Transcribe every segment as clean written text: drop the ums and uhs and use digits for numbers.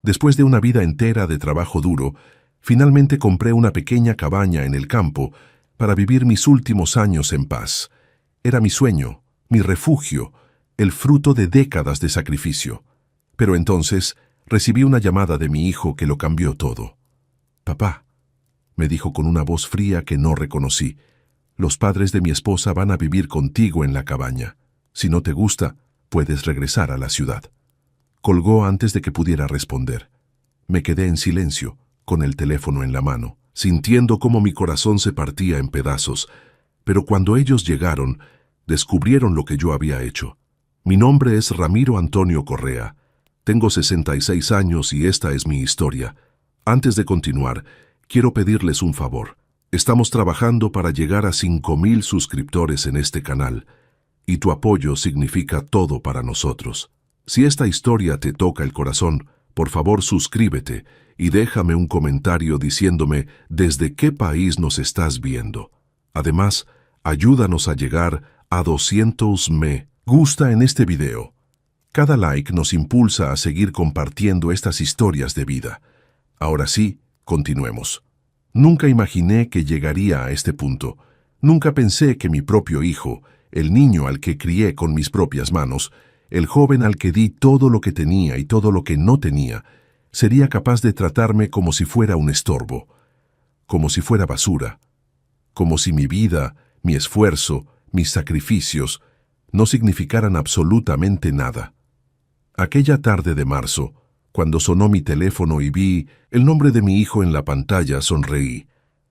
Después de una vida entera de trabajo duro, finalmente compré una pequeña cabaña en el campo para vivir mis últimos años en paz. Era mi sueño, mi refugio, el fruto de décadas de sacrificio. Pero entonces recibí una llamada de mi hijo que lo cambió todo. «Papá», me dijo con una voz fría que no reconocí, «los padres de mi esposa van a vivir contigo en la cabaña. Si no te gusta, puedes regresar a la ciudad». Colgó antes de que pudiera responder. Me quedé en silencio, con el teléfono en la mano, sintiendo cómo mi corazón se partía en pedazos. Pero cuando ellos llegaron, descubrieron lo que yo había hecho. Mi nombre es Ramiro Antonio Correa. Tengo 66 años y esta es mi historia. Antes de continuar, quiero pedirles un favor. Estamos trabajando para llegar a 5,000 suscriptores en este canal, y tu apoyo significa todo para nosotros. Si esta historia te toca el corazón, por favor suscríbete y déjame un comentario diciéndome desde qué país nos estás viendo. Además, ayúdanos a llegar a 200 me gusta en este video. Cada like nos impulsa a seguir compartiendo estas historias de vida. Ahora sí, continuemos. Nunca imaginé que llegaría a este punto. Nunca pensé que mi propio hijo, el niño al que crié con mis propias manos, el joven al que di todo lo que tenía y todo lo que no tenía, sería capaz de tratarme como si fuera un estorbo, como si fuera basura, como si mi vida, mi esfuerzo, mis sacrificios no significaran absolutamente nada. Aquella tarde de marzo, cuando sonó mi teléfono y vi el nombre de mi hijo en la pantalla, sonreí.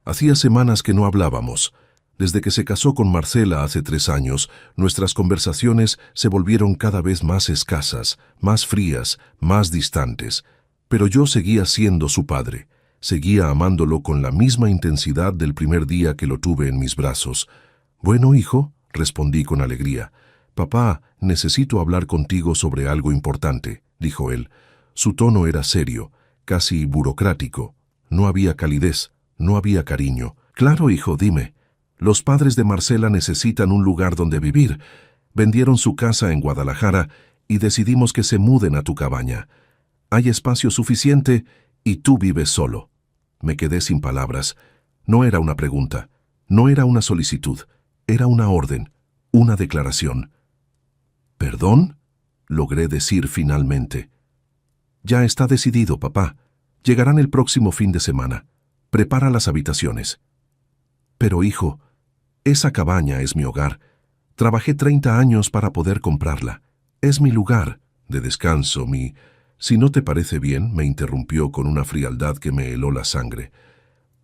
Hacía semanas que no hablábamos. Desde que se casó con Marcela hace 3 años, nuestras conversaciones se volvieron cada vez más escasas, más frías, más distantes. Pero yo seguía siendo su padre. Seguía amándolo con la misma intensidad del primer día que lo tuve en mis brazos. «Bueno, hijo», respondí con alegría. «Papá, necesito hablar contigo sobre algo importante», dijo él. Su tono era serio, casi burocrático. No había calidez, no había cariño. «Claro, hijo, dime». Los padres de Marcela necesitan un lugar donde vivir. Vendieron su casa en Guadalajara y decidimos que se muden a tu cabaña. Hay espacio suficiente y tú vives solo. Me quedé sin palabras. No era una pregunta, no era una solicitud, era una orden, una declaración. «¿Perdón?», logré decir finalmente. «Ya está decidido, papá. Llegarán el próximo fin de semana. Prepara las habitaciones». «Pero, hijo, esa cabaña es mi hogar. Trabajé 30 años para poder comprarla. Es mi lugar de descanso, mi...» «Si no te parece bien», me interrumpió con una frialdad que me heló la sangre,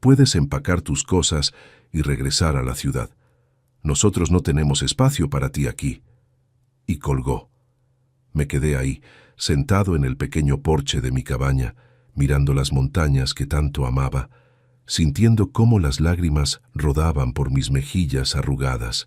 «puedes empacar tus cosas y regresar a la ciudad. Nosotros no tenemos espacio para ti aquí». Y colgó. Me quedé ahí, sentado en el pequeño porche de mi cabaña, mirando las montañas que tanto amaba, sintiendo cómo las lágrimas rodaban por mis mejillas arrugadas.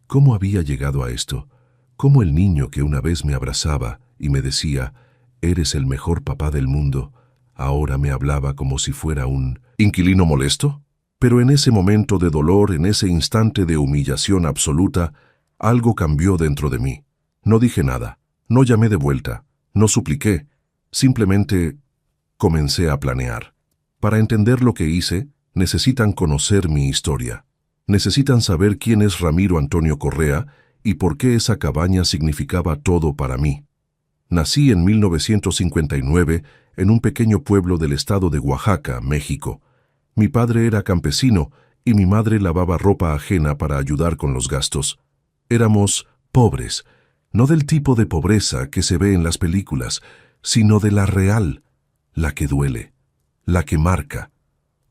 ¿Cómo había llegado a esto? ¿Cómo el niño que una vez me abrazaba y me decía, «Eres el mejor papá del mundo», ahora me hablaba como si fuera un inquilino molesto? Pero en ese momento de dolor, en ese instante de humillación absoluta, algo cambió dentro de mí. No dije nada, no llamé de vuelta, no supliqué, simplemente comencé a planear. Para entender lo que hice, necesitan conocer mi historia. Necesitan saber quién es Ramiro Antonio Correa y por qué esa cabaña significaba todo para mí. Nací en 1959 en un pequeño pueblo del estado de Oaxaca, México. Mi padre era campesino y mi madre lavaba ropa ajena para ayudar con los gastos. Éramos pobres, no del tipo de pobreza que se ve en las películas, sino de la real, la que duele, la que marca.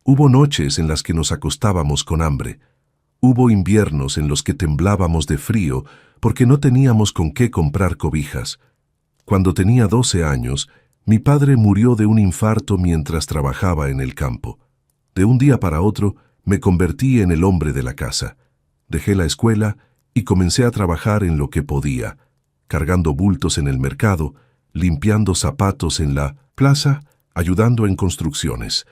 Hubo noches en las que nos acostábamos con hambre. Hubo inviernos en los que temblábamos de frío porque no teníamos con qué comprar cobijas. Cuando tenía 12 años, mi padre murió de un infarto mientras trabajaba en el campo. De un día para otro, me convertí en el hombre de la casa. Dejé la escuela y comencé a trabajar en lo que podía, cargando bultos en el mercado, limpiando zapatos en la plaza, ayudando en construcciones.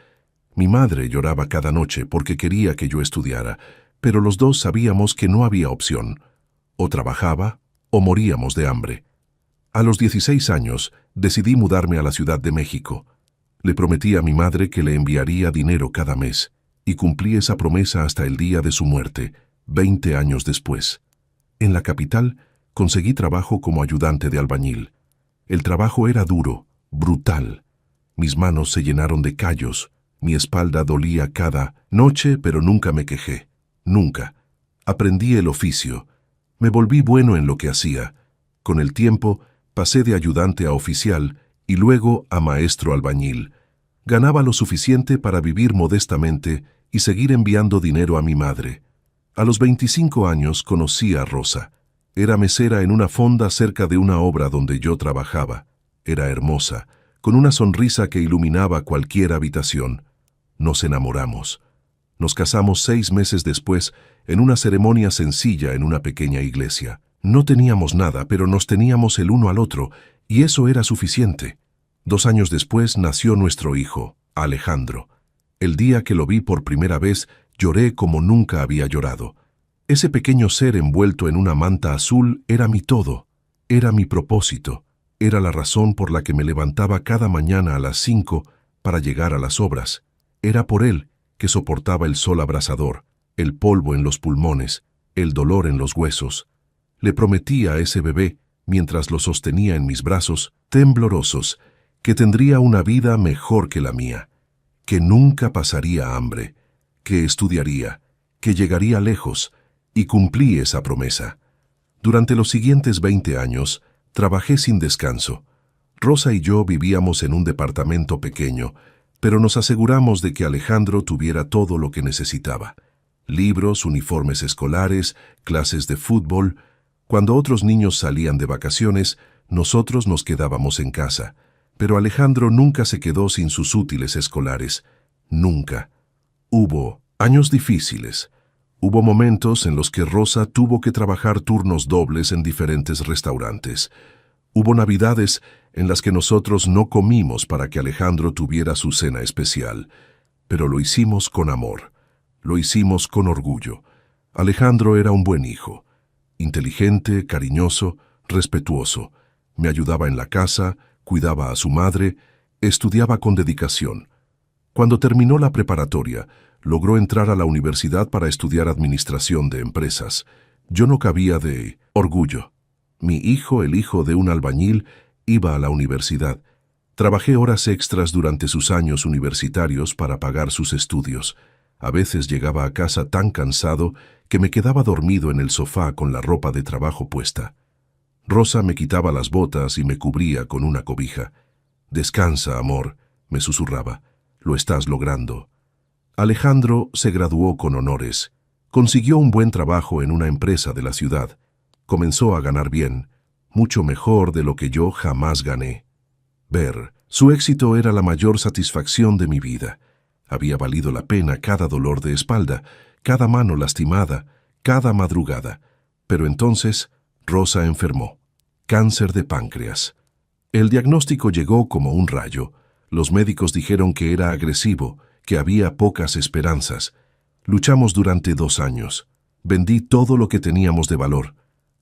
Mi madre lloraba cada noche porque quería que yo estudiara, pero los dos sabíamos que no había opción. O trabajaba o moríamos de hambre. A los 16 años, decidí mudarme a la Ciudad de México. Le prometí a mi madre que le enviaría dinero cada mes, y cumplí esa promesa hasta el día de su muerte, 20 años después. En la capital, conseguí trabajo como ayudante de albañil. El trabajo era duro, brutal. Mis manos se llenaron de callos, mi espalda dolía cada noche, pero nunca me quejé. Nunca. Aprendí el oficio. Me volví bueno en lo que hacía. Con el tiempo, pasé de ayudante a oficial y luego a maestro albañil. Ganaba lo suficiente para vivir modestamente y seguir enviando dinero a mi madre. A los 25 años conocí a Rosa. Era mesera en una fonda cerca de una obra donde yo trabajaba. Era hermosa, con una sonrisa que iluminaba cualquier habitación. Nos enamoramos. Nos casamos 6 meses después en una ceremonia sencilla en una pequeña iglesia. No teníamos nada, pero nos teníamos el uno al otro, y eso era suficiente. 2 años después nació nuestro hijo, Alejandro. El día que lo vi por primera vez, lloré como nunca había llorado. Ese pequeño ser envuelto en una manta azul era mi todo, era mi propósito, era la razón por la que me levantaba cada mañana a las 5 para llegar a las obras. Era por él que soportaba el sol abrasador, el polvo en los pulmones, el dolor en los huesos. Le prometí a ese bebé, mientras lo sostenía en mis brazos, temblorosos, que tendría una vida mejor que la mía, que nunca pasaría hambre, que estudiaría, que llegaría lejos, y cumplí esa promesa. Durante los siguientes 20 años, trabajé sin descanso. Rosa y yo vivíamos en un departamento pequeño, pero nos aseguramos de que Alejandro tuviera todo lo que necesitaba. Libros, uniformes escolares, clases de fútbol. Cuando otros niños salían de vacaciones, nosotros nos quedábamos en casa. Pero Alejandro nunca se quedó sin sus útiles escolares. Nunca. Hubo años difíciles. Hubo momentos en los que Rosa tuvo que trabajar turnos dobles en diferentes restaurantes. Hubo navidades en las que nosotros no comimos para que Alejandro tuviera su cena especial. Pero lo hicimos con amor. Lo hicimos con orgullo. Alejandro era un buen hijo. Inteligente, cariñoso, respetuoso. Me ayudaba en la casa, cuidaba a su madre, estudiaba con dedicación. Cuando terminó la preparatoria, logró entrar a la universidad para estudiar administración de empresas. Yo no cabía de orgullo. Mi hijo, el hijo de un albañil, iba a la universidad. Trabajé horas extras durante sus años universitarios para pagar sus estudios. A veces llegaba a casa tan cansado que me quedaba dormido en el sofá con la ropa de trabajo puesta. Rosa me quitaba las botas y me cubría con una cobija. «Descansa, amor», me susurraba. «Lo estás logrando». Alejandro se graduó con honores. Consiguió un buen trabajo en una empresa de la ciudad. Comenzó a ganar bien, mucho mejor de lo que yo jamás gané. Ver su éxito era la mayor satisfacción de mi vida. Había valido la pena cada dolor de espalda, cada mano lastimada, cada madrugada. Pero entonces Rosa enfermó. Cáncer de páncreas. El diagnóstico llegó como un rayo. Los médicos dijeron que era agresivo, que había pocas esperanzas. Luchamos durante 2 años. Vendí todo lo que teníamos de valor.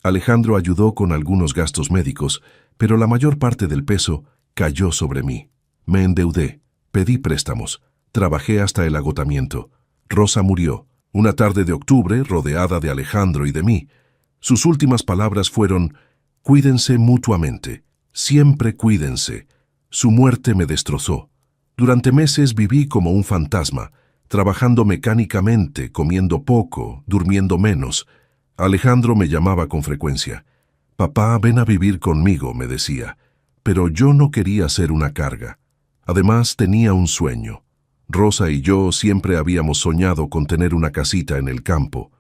Alejandro ayudó con algunos gastos médicos, pero la mayor parte del peso cayó sobre mí. Me endeudé, pedí préstamos, trabajé hasta el agotamiento. Rosa murió, una tarde de octubre, rodeada de Alejandro y de mí. Sus últimas palabras fueron: «Cuídense mutuamente, siempre cuídense». Su muerte me destrozó. Durante meses viví como un fantasma, trabajando mecánicamente, comiendo poco, durmiendo menos. Alejandro me llamaba con frecuencia. «Papá, ven a vivir conmigo», me decía. Pero yo no quería ser una carga. Además, tenía un sueño. Rosa y yo siempre habíamos soñado con tener una casita en el campo,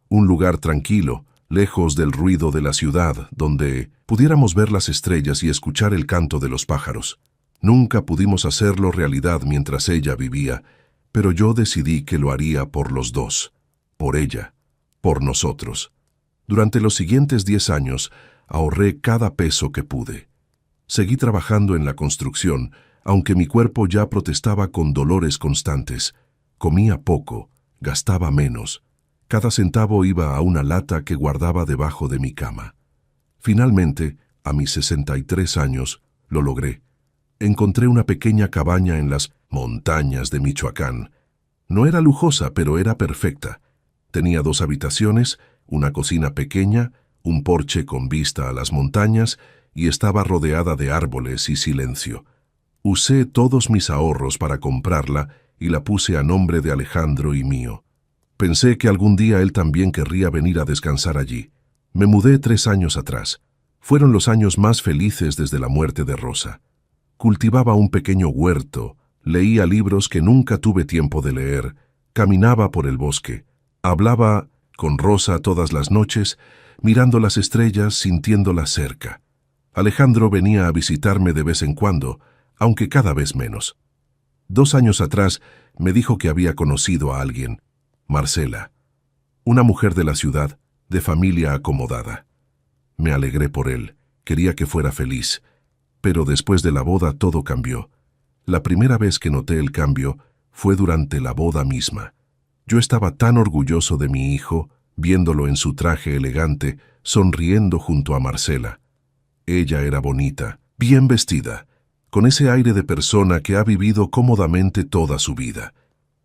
un lugar tranquilo, lejos del ruido de la ciudad, donde pudiéramos ver las estrellas y escuchar el canto de los pájaros. Nunca pudimos hacerlo realidad mientras ella vivía, pero yo decidí que lo haría por los dos, por ella, por nosotros. Durante los siguientes 10 años ahorré cada peso que pude. Seguí trabajando en la construcción, aunque mi cuerpo ya protestaba con dolores constantes. Comía poco, gastaba menos. Cada centavo iba a una lata que guardaba debajo de mi cama. Finalmente, A mis 63 años, lo logré. Encontré una pequeña cabaña en las montañas de Michoacán. No era lujosa, pero era perfecta. Tenía 2 habitaciones, una cocina pequeña, un porche con vista a las montañas y estaba rodeada de árboles y silencio. Usé todos mis ahorros para comprarla y la puse a nombre de Alejandro y mío. Pensé que algún día él también querría venir a descansar allí. Me mudé 3 años atrás. Fueron los años más felices desde la muerte de Rosa. Cultivaba un pequeño huerto, leía libros que nunca tuve tiempo de leer, caminaba por el bosque, hablaba con Rosa todas las noches, mirando las estrellas, sintiéndolas cerca. Alejandro venía a visitarme de vez en cuando, aunque cada vez menos. 2 años atrás me dijo que había conocido a alguien, Marcela, una mujer de la ciudad, de familia acomodada. Me alegré por él, quería que fuera feliz, pero después de la boda todo cambió. La primera vez que noté el cambio fue durante la boda misma. Yo estaba tan orgulloso de mi hijo, viéndolo en su traje elegante, sonriendo junto a Marcela. Ella era bonita, bien vestida, con ese aire de persona que ha vivido cómodamente toda su vida.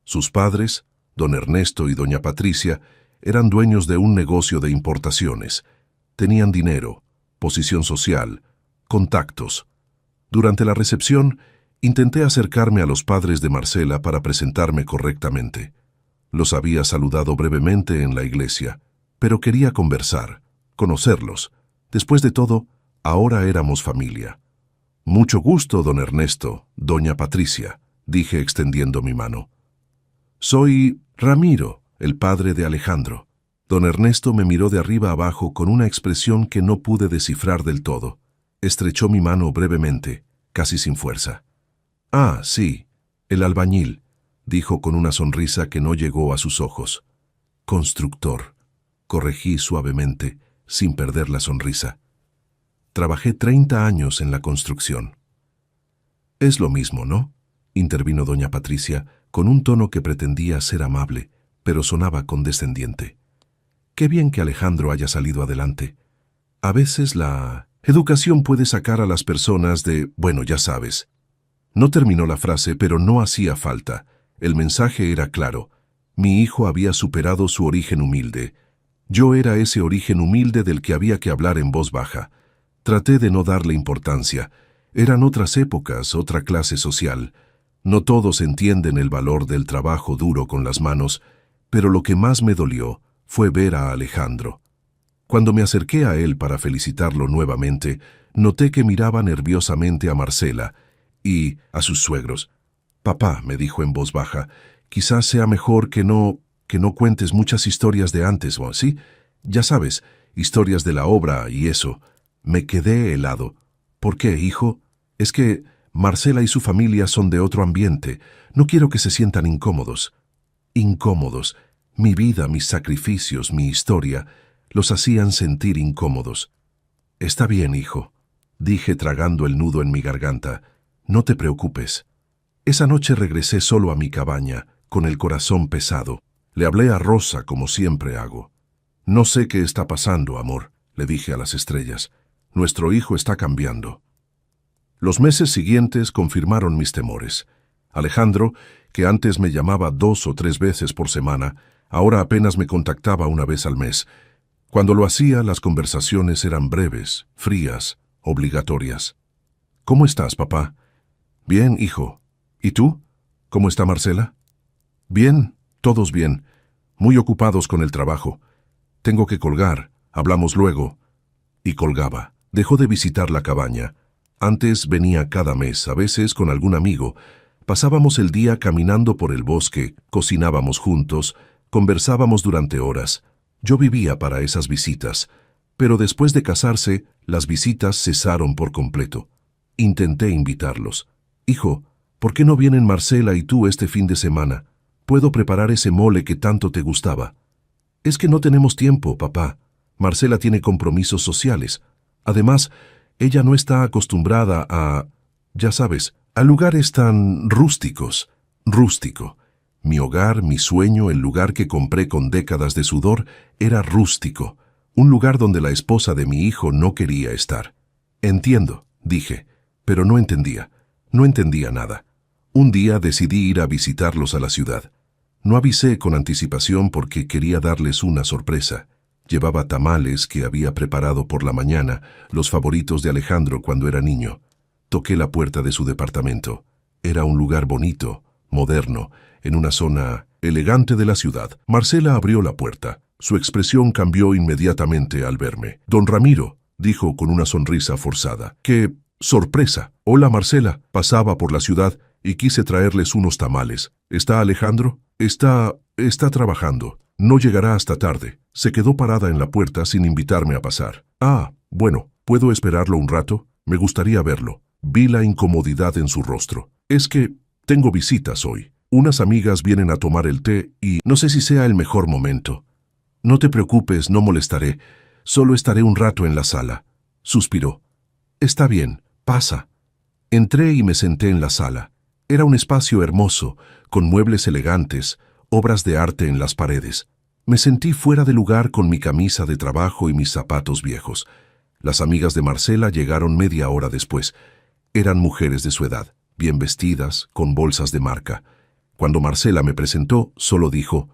Sus padres, don Ernesto y doña Patricia, eran dueños de un negocio de importaciones. Tenían dinero, posición social, contactos. Durante la recepción, intenté acercarme a los padres de Marcela para presentarme correctamente. Los había saludado brevemente en la iglesia, pero quería conversar, conocerlos. Después de todo, ahora éramos familia. Mucho gusto, don Ernesto, doña Patricia, dije extendiendo mi mano. Soy Ramiro, el padre de Alejandro. Don Ernesto me miró de arriba abajo con una expresión que no pude descifrar del todo. Estrechó mi mano brevemente, casi sin fuerza. Ah, sí, el albañil, dijo con una sonrisa que no llegó a sus ojos. Constructor, corregí suavemente, sin perder la sonrisa. Trabajé 30 años en la construcción. Es lo mismo, ¿no? Intervino doña Patricia, con un tono que pretendía ser amable, pero sonaba condescendiente. Qué bien que Alejandro haya salido adelante. A veces la educación puede sacar a las personas de, bueno, ya sabes. No terminó la frase, pero no hacía falta. El mensaje era claro. Mi hijo había superado su origen humilde. Yo era ese origen humilde del que había que hablar en voz baja. Traté de no darle importancia. Eran otras épocas, otra clase social. No todos entienden el valor del trabajo duro con las manos, pero lo que más me dolió fue ver a Alejandro. Cuando me acerqué a él para felicitarlo nuevamente, noté que miraba nerviosamente a Marcela y a sus suegros. Papá, me dijo en voz baja, quizás sea mejor que no cuentes muchas historias de antes, ¿o así? Ya sabes, historias de la obra y eso. Me quedé helado. ¿Por qué, hijo? Es que Marcela y su familia son de otro ambiente. No quiero que se sientan incómodos. Incómodos. Mi vida, mis sacrificios, mi historia, los hacían sentir incómodos. Está bien, hijo, dije tragando el nudo en mi garganta. No te preocupes. Esa noche regresé solo a mi cabaña, con el corazón pesado. Le hablé a Rosa, como siempre hago. No sé qué está pasando, amor, le dije a las estrellas. Nuestro hijo está cambiando. Los meses siguientes confirmaron mis temores. Alejandro, que antes me llamaba 2 o 3 veces por semana, ahora apenas me contactaba una vez al mes. Cuando lo hacía, las conversaciones eran breves, frías, obligatorias. ¿Cómo estás, papá? Bien, hijo. ¿Y tú? ¿Cómo está Marcela? Bien, todos bien. Muy ocupados con el trabajo. Tengo que colgar. Hablamos luego. Y colgaba. Dejó de visitar la cabaña. Antes venía cada mes, a veces con algún amigo. Pasábamos el día caminando por el bosque, cocinábamos juntos, conversábamos durante horas. Yo vivía para esas visitas, pero después de casarse, las visitas cesaron por completo. Intenté invitarlos. Hijo, ¿por qué no vienen Marcela y tú este fin de semana? Puedo preparar ese mole que tanto te gustaba. Es que no tenemos tiempo, papá. Marcela tiene compromisos sociales. Además, ella no está acostumbrada a, ya sabes, a lugares tan rústicos. Rústico. Mi hogar, mi sueño, el lugar que compré con décadas de sudor, era rústico. Un lugar donde la esposa de mi hijo no quería estar. Entiendo, dije, pero no entendía. No entendía nada. Un día decidí ir a visitarlos a la ciudad. No avisé con anticipación porque quería darles una sorpresa. Llevaba tamales que había preparado por la mañana, los favoritos de Alejandro cuando era niño. Toqué la puerta de su departamento. Era un lugar bonito, moderno, en una zona elegante de la ciudad. Marcela abrió la puerta. Su expresión cambió inmediatamente al verme. «Don Ramiro», dijo con una sonrisa forzada. «¡Qué sorpresa! Hola, Marcela. Pasaba por la ciudad y quise traerles unos tamales. ¿Está Alejandro?» Está trabajando. No llegará hasta tarde. Se quedó parada en la puerta sin invitarme a pasar. «Ah, bueno, ¿puedo esperarlo un rato? Me gustaría verlo». Vi la incomodidad en su rostro. «Es que tengo visitas hoy. Unas amigas vienen a tomar el té y no sé si sea el mejor momento». «No te preocupes, no molestaré. Solo estaré un rato en la sala», suspiró. «Está bien, pasa». Entré y me senté en la sala. Era un espacio hermoso, con muebles elegantes, obras de arte en las paredes. Me sentí fuera de lugar con mi camisa de trabajo y mis zapatos viejos. Las amigas de Marcela llegaron media hora después. Eran mujeres de su edad, bien vestidas, con bolsas de marca. Cuando Marcela me presentó, solo dijo: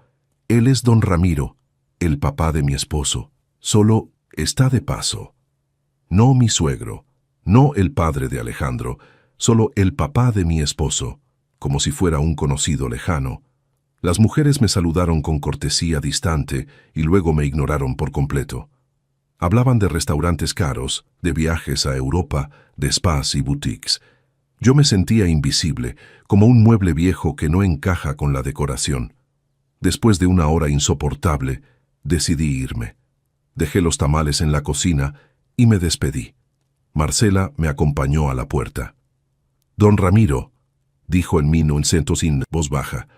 «Él es don Ramiro, el papá de mi esposo. Solo está de paso». No mi suegro, no el padre de Alejandro, solo el papá de mi esposo, como si fuera un conocido lejano. Las mujeres me saludaron con cortesía distante y luego me ignoraron por completo. Hablaban de restaurantes caros, de viajes a Europa, de spas y boutiques. Yo me sentía invisible, como un mueble viejo que no encaja con la decoración. Después de una hora insoportable, decidí irme. Dejé los tamales en la cocina y me despedí. Marcela me acompañó a la puerta. «Don Ramiro», dijo en mí sin voz baja,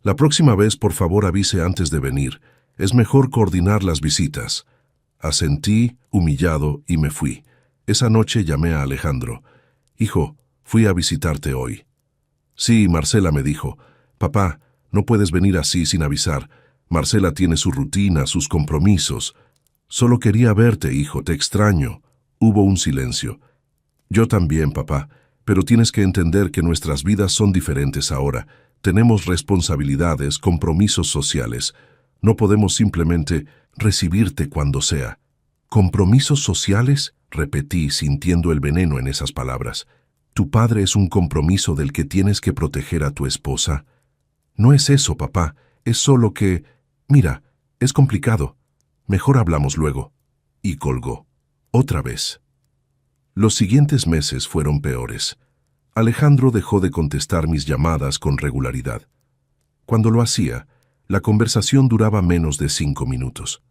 «la próxima vez por favor avise antes de venir. Es mejor coordinar las visitas». Asentí, humillado, y me fui. Esa noche llamé a Alejandro. «Hijo, fui a visitarte hoy». «Sí», Marcela me dijo. «Papá, no puedes venir así sin avisar. Marcela tiene su rutina, sus compromisos». «Solo quería verte, hijo, te extraño». Hubo un silencio. «Yo también, papá, pero tienes que entender que nuestras vidas son diferentes ahora. Tenemos responsabilidades, compromisos sociales. No podemos simplemente recibirte cuando sea». «¿Compromisos sociales?», repetí, sintiendo el veneno en esas palabras. «¿Tu padre es un compromiso del que tienes que proteger a tu esposa?» «No es eso, papá. Es solo que... Mira, es complicado. Mejor hablamos luego». Y colgó. Otra vez. Los siguientes meses fueron peores. Alejandro dejó de contestar mis llamadas con regularidad. Cuando lo hacía, la conversación duraba menos de 5 minutos.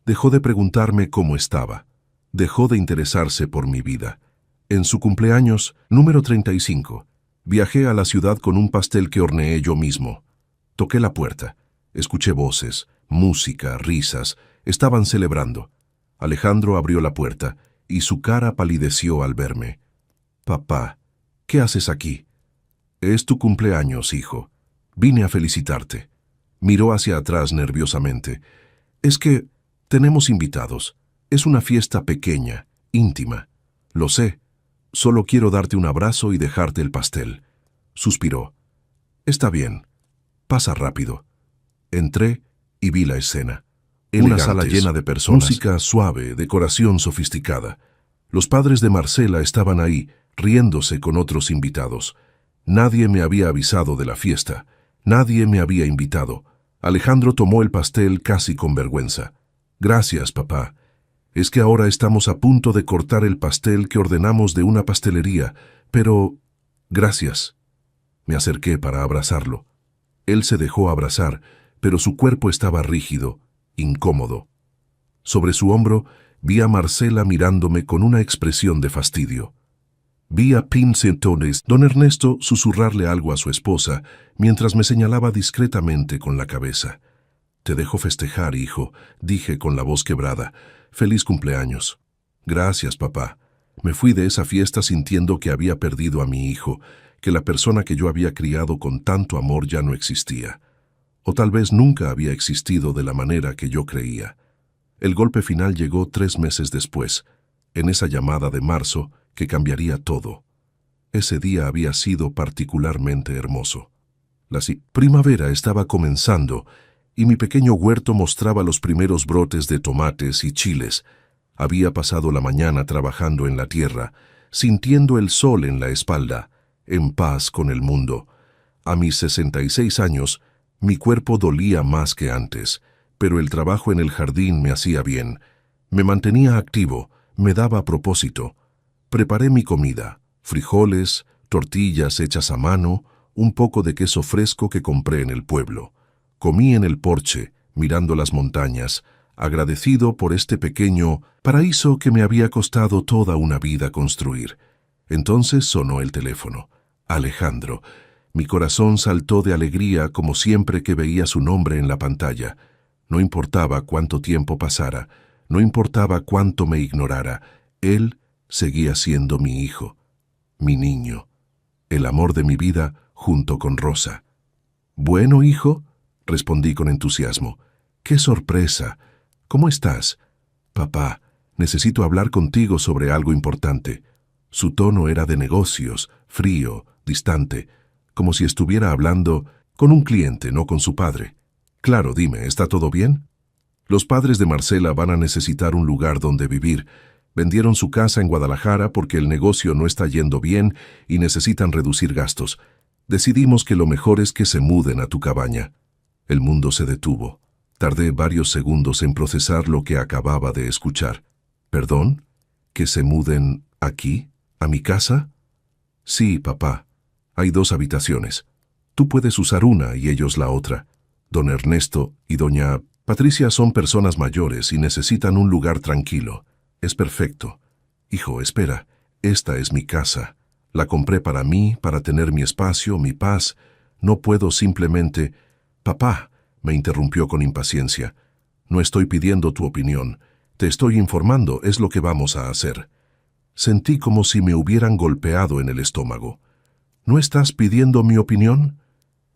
Dejó de preguntarme cómo estaba. Dejó de interesarse por mi vida. En su cumpleaños, número 35, viajé a la ciudad con un pastel que horneé yo mismo. Toqué la puerta. Escuché voces, música, risas. Estaban celebrando. Alejandro abrió la puerta y su cara palideció al verme. «Papá, ¿qué haces aquí?» «Es tu cumpleaños, hijo. Vine a felicitarte». Miró hacia atrás nerviosamente. «Es que tenemos invitados. Es una fiesta pequeña, íntima». «Lo sé. Solo quiero darte un abrazo y dejarte el pastel». Suspiró. «Está bien. Pasa rápido». Entré y vi la escena. Una sala llena de personas, música suave, decoración sofisticada. Los padres de Marcela estaban ahí, riéndose con otros invitados. Nadie me había avisado de la fiesta. Nadie me había invitado. Alejandro tomó el pastel casi con vergüenza. «Gracias, papá. Es que ahora estamos a punto de cortar el pastel que ordenamos de una pastelería, pero... Gracias». Me acerqué para abrazarlo. Él se dejó abrazar, pero su cuerpo estaba rígido, incómodo. Sobre su hombro vi a Marcela mirándome con una expresión de fastidio. Vi a pincentones don Ernesto susurrarle algo a su esposa mientras me señalaba discretamente con la cabeza. «Te dejo festejar, hijo», dije con la voz quebrada. «Feliz cumpleaños». «Gracias, papá». Me fui de esa fiesta sintiendo que había perdido a mi hijo, que la persona que yo había criado con tanto amor ya no existía. O tal vez nunca había existido de la manera que yo creía. El golpe final llegó 3 meses después, en esa llamada de marzo, que cambiaría todo. Ese día había sido particularmente hermoso. La primavera estaba comenzando y mi pequeño huerto mostraba los primeros brotes de tomates y chiles. Había pasado la mañana trabajando en la tierra, sintiendo el sol en la espalda, en paz con el mundo. A mis 66 años, mi cuerpo dolía más que antes, pero el trabajo en el jardín me hacía bien. Me mantenía activo, me daba propósito. Preparé mi comida, frijoles, tortillas hechas a mano, un poco de queso fresco que compré en el pueblo. Comí en el porche, mirando las montañas, agradecido por este pequeño paraíso que me había costado toda una vida construir. Entonces sonó el teléfono. Alejandro. Mi corazón saltó de alegría como siempre que veía su nombre en la pantalla. No importaba cuánto tiempo pasara, no importaba cuánto me ignorara, él seguía siendo mi hijo, mi niño, el amor de mi vida junto con Rosa. «Bueno, hijo», respondí con entusiasmo. «¡Qué sorpresa! ¿Cómo estás?» «Papá, necesito hablar contigo sobre algo importante». Su tono era de negocios, frío, distante, como si estuviera hablando con un cliente, no con su padre. «Claro, dime, ¿está todo bien?» Los padres de Marcela van a necesitar un lugar donde vivir. Vendieron su casa en Guadalajara porque el negocio no está yendo bien y necesitan reducir gastos. Decidimos que lo mejor es que se muden a tu cabaña. El mundo se detuvo. Tardé varios segundos en procesar lo que acababa de escuchar. ¿Perdón? ¿Que se muden aquí? ¿A mi casa? Sí, papá. Hay 2 habitaciones. Tú puedes usar una y ellos la otra. Don Ernesto y doña Patricia son personas mayores y necesitan un lugar tranquilo. Es perfecto. Hijo, espera. Esta es mi casa. La compré para mí, para tener mi espacio, mi paz. No puedo simplemente... Papá, me interrumpió con impaciencia. No estoy pidiendo tu opinión. Te estoy informando, es lo que vamos a hacer. Sentí como si me hubieran golpeado en el estómago. ¿No estás pidiendo mi opinión?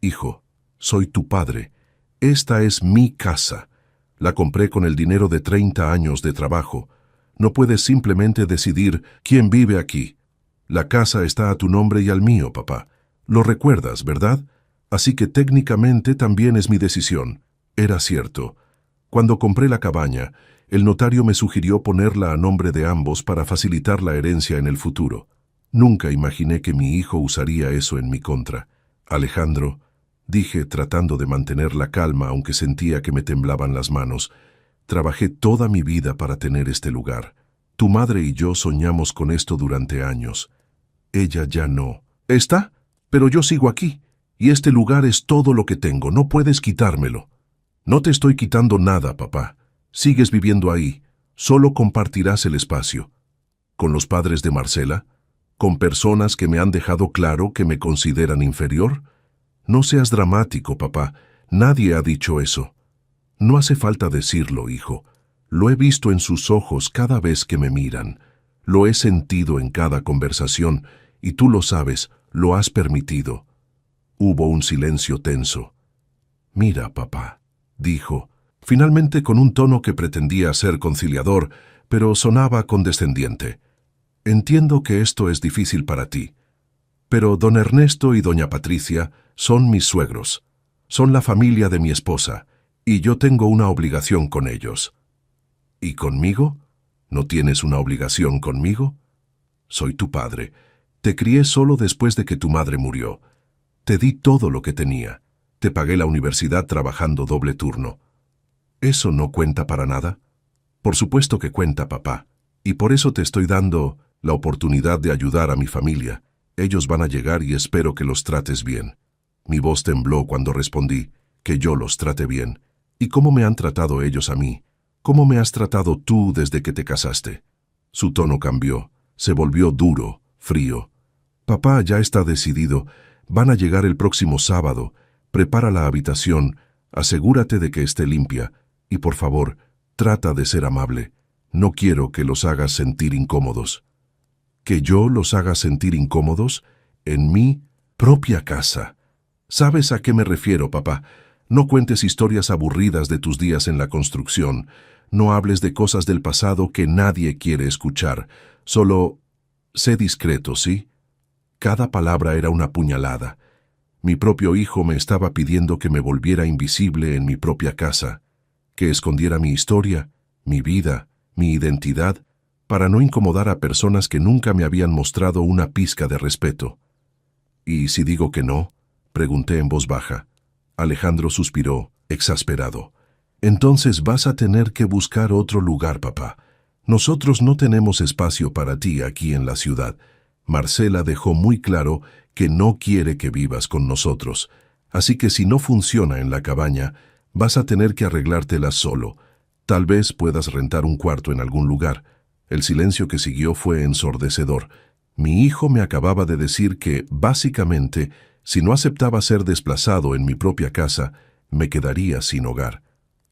Hijo, soy tu padre. Esta es mi casa. La compré con el dinero de 30 años de trabajo. No puedes simplemente decidir quién vive aquí. La casa está a tu nombre y al mío, papá. Lo recuerdas, ¿verdad? Así que técnicamente también es mi decisión. Era cierto. Cuando compré la cabaña, el notario me sugirió ponerla a nombre de ambos para facilitar la herencia en el futuro. Nunca imaginé que mi hijo usaría eso en mi contra. Alejandro, dije tratando de mantener la calma aunque sentía que me temblaban las manos, trabajé toda mi vida para tener este lugar. Tu madre y yo soñamos con esto durante años. Ella ya no. ¿Está? Pero yo sigo aquí. Y este lugar es todo lo que tengo. No puedes quitármelo. No te estoy quitando nada, papá. Sigues viviendo ahí. Solo compartirás el espacio. ¿Con los padres de Marcela? ¿Con personas que me han dejado claro que me consideran inferior? No seas dramático, papá. Nadie ha dicho eso. No hace falta decirlo, hijo. Lo he visto en sus ojos cada vez que me miran. Lo he sentido en cada conversación, y tú lo sabes, lo has permitido. Hubo un silencio tenso. Mira, papá, dijo, finalmente con un tono que pretendía ser conciliador, pero sonaba condescendiente. Entiendo que esto es difícil para ti, pero don Ernesto y doña Patricia son mis suegros. Son la familia de mi esposa, y yo tengo una obligación con ellos. ¿Y conmigo? ¿No tienes una obligación conmigo? Soy tu padre. Te crié solo después de que tu madre murió. Te di todo lo que tenía. Te pagué la universidad trabajando doble turno. ¿Eso no cuenta para nada? Por supuesto que cuenta, papá. Y por eso te estoy dando la oportunidad de ayudar a mi familia. Ellos van a llegar y espero que los trates bien. Mi voz tembló cuando respondí que yo los trate bien. ¿Y cómo me han tratado ellos a mí? ¿Cómo me has tratado tú desde que te casaste? Su tono cambió. Se volvió duro, frío. Papá, ya está decidido. Van a llegar el próximo sábado. Prepara la habitación. Asegúrate de que esté limpia. Y por favor, trata de ser amable. No quiero que los hagas sentir incómodos. ¿Que yo los haga sentir incómodos? En mi propia casa. ¿Sabes a qué me refiero, papá? No cuentes historias aburridas de tus días en la construcción. No hables de cosas del pasado que nadie quiere escuchar. Solo Sé discreto, ¿sí? Cada palabra era una puñalada. Mi propio hijo me estaba pidiendo que me volviera invisible en mi propia casa, que escondiera mi historia, mi vida, mi identidad, para no incomodar a personas que nunca me habían mostrado una pizca de respeto. ¿Y si digo que no?, pregunté en voz baja. Alejandro suspiró, exasperado. Entonces vas a tener que buscar otro lugar, papá. Nosotros no tenemos espacio para ti aquí en la ciudad. Marcela dejó muy claro que no quiere que vivas con nosotros, así que si no funciona en la cabaña, vas a tener que arreglártela solo. Tal vez puedas rentar un cuarto en algún lugar. El silencio que siguió fue ensordecedor. Mi hijo me acababa de decir que, básicamente, si no aceptaba ser desplazado en mi propia casa, me quedaría sin hogar.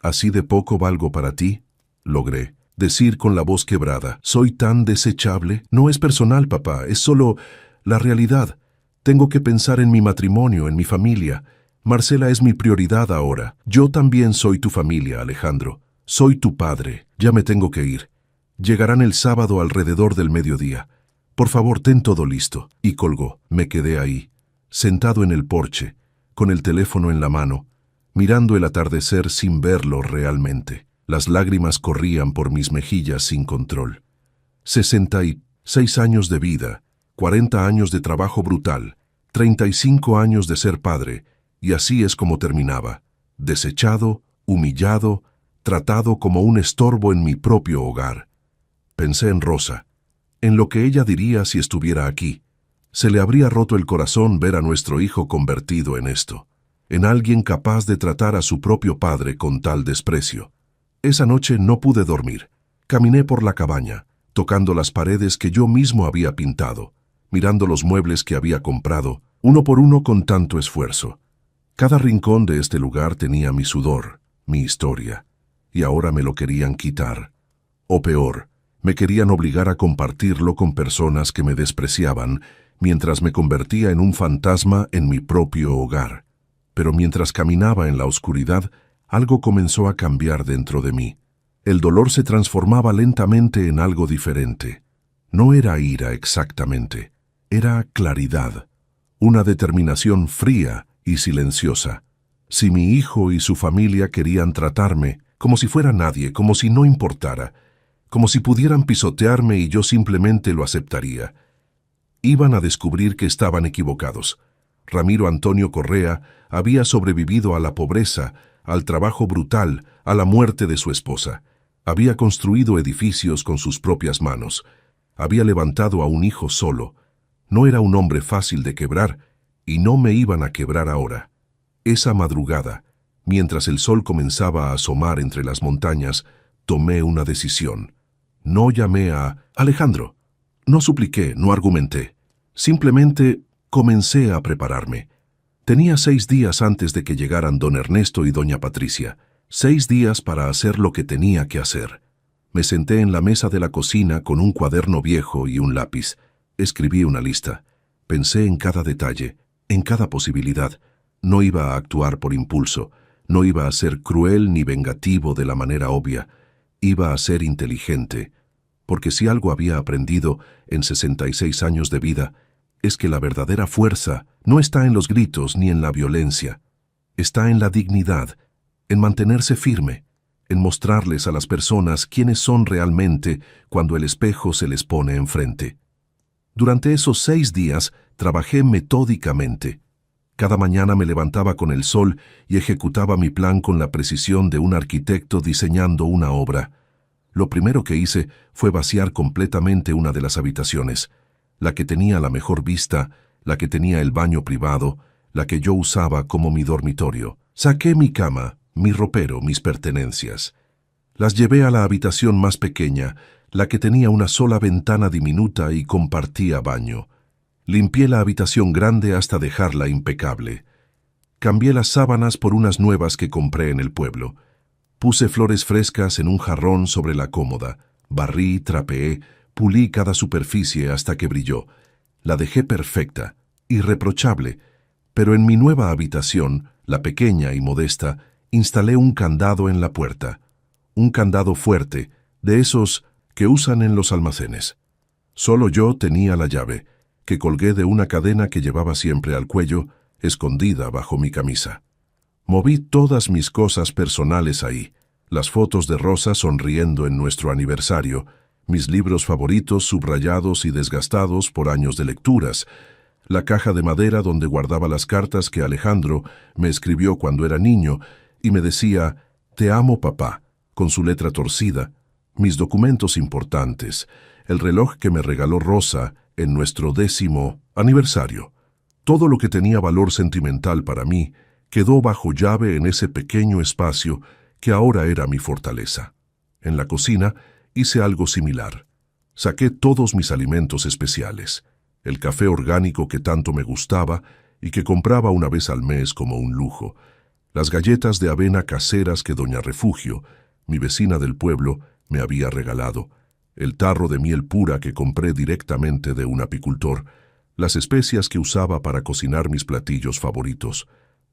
¿Así de poco valgo para ti?, logré decir con la voz quebrada. ¿Soy tan desechable? No es personal, papá, es solo la realidad. Tengo que pensar en mi matrimonio, en mi familia. Marcela es mi prioridad ahora. Yo también soy tu familia, Alejandro. Soy tu padre. Ya me tengo que ir. Llegarán el sábado alrededor del mediodía. Por favor, ten todo listo. Y colgó. Me quedé ahí, sentado en el porche, con el teléfono en la mano, mirando el atardecer sin verlo realmente. Las lágrimas corrían por mis mejillas sin control. 66 años de vida, 40 años de trabajo brutal, 35 años de ser padre, y así es como terminaba. Desechado, humillado, tratado como un estorbo en mi propio hogar. Pensé en Rosa, en lo que ella diría si estuviera aquí. Se le habría roto el corazón ver a nuestro hijo convertido en esto, en alguien capaz de tratar a su propio padre con tal desprecio. Esa noche no pude dormir. Caminé por la cabaña, tocando las paredes que yo mismo había pintado, mirando los muebles que había comprado, uno por uno con tanto esfuerzo. Cada rincón de este lugar tenía mi sudor, mi historia, y ahora me lo querían quitar. O peor, me querían obligar a compartirlo con personas que me despreciaban, mientras me convertía en un fantasma en mi propio hogar. Pero mientras caminaba en la oscuridad, algo comenzó a cambiar dentro de mí. El dolor se transformaba lentamente en algo diferente. No era ira exactamente, era claridad, una determinación fría y silenciosa. Si mi hijo y su familia querían tratarme como si fuera nadie, como si no importara, como si pudieran pisotearme y yo simplemente lo aceptaría, iban a descubrir que estaban equivocados. Ramiro Antonio Correa había sobrevivido a la pobreza, al trabajo brutal, a la muerte de su esposa. Había construido edificios con sus propias manos. Había levantado a un hijo solo. No era un hombre fácil de quebrar, y no me iban a quebrar ahora. Esa madrugada, mientras el sol comenzaba a asomar entre las montañas, tomé una decisión. No llamé a Alejandro. No supliqué, no argumenté. Simplemente comencé a prepararme. Tenía 6 días antes de que llegaran don Ernesto y doña Patricia. 6 días para hacer lo que tenía que hacer. Me senté en la mesa de la cocina con un cuaderno viejo y un lápiz. Escribí una lista. Pensé en cada detalle, en cada posibilidad. No iba a actuar por impulso. No iba a ser cruel ni vengativo de la manera obvia. Iba a ser inteligente. Porque si algo había aprendido en 66 años de vida, es que la verdadera fuerza no está en los gritos ni en la violencia. Está en la dignidad, en mantenerse firme, en mostrarles a las personas quiénes son realmente cuando el espejo se les pone enfrente. Durante esos 6 días trabajé metódicamente. Cada mañana me levantaba con el sol y ejecutaba mi plan con la precisión de un arquitecto diseñando una obra. Lo primero que hice fue vaciar completamente una de las habitaciones, la que tenía la mejor vista, la que tenía el baño privado, la que yo usaba como mi dormitorio. Saqué mi cama, mi ropero, mis pertenencias. Las llevé a la habitación más pequeña, la que tenía una sola ventana diminuta y compartía baño. Limpié la habitación grande hasta dejarla impecable. Cambié las sábanas por unas nuevas que compré en el pueblo. Puse flores frescas en un jarrón sobre la cómoda. Barrí, trapeé, pulí cada superficie hasta que brilló. La dejé perfecta, irreprochable, pero en mi nueva habitación, la pequeña y modesta, instalé un candado en la puerta. Un candado fuerte, de esos que usan en los almacenes. Solo yo tenía la llave, que colgué de una cadena que llevaba siempre al cuello, escondida bajo mi camisa. Moví todas mis cosas personales ahí, las fotos de Rosa sonriendo en nuestro aniversario, mis libros favoritos subrayados y desgastados por años de lecturas, la caja de madera donde guardaba las cartas que Alejandro me escribió cuando era niño y me decía, «Te amo, papá», con su letra torcida, mis documentos importantes, el reloj que me regaló Rosa en nuestro 10º aniversario. Todo lo que tenía valor sentimental para mí quedó bajo llave en ese pequeño espacio que ahora era mi fortaleza. En la cocina hice algo similar. Saqué todos mis alimentos especiales, el café orgánico que tanto me gustaba y que compraba una vez al mes como un lujo, las galletas de avena caseras que doña Refugio, mi vecina del pueblo, me había regalado, el tarro de miel pura que compré directamente de un apicultor, las especias que usaba para cocinar mis platillos favoritos.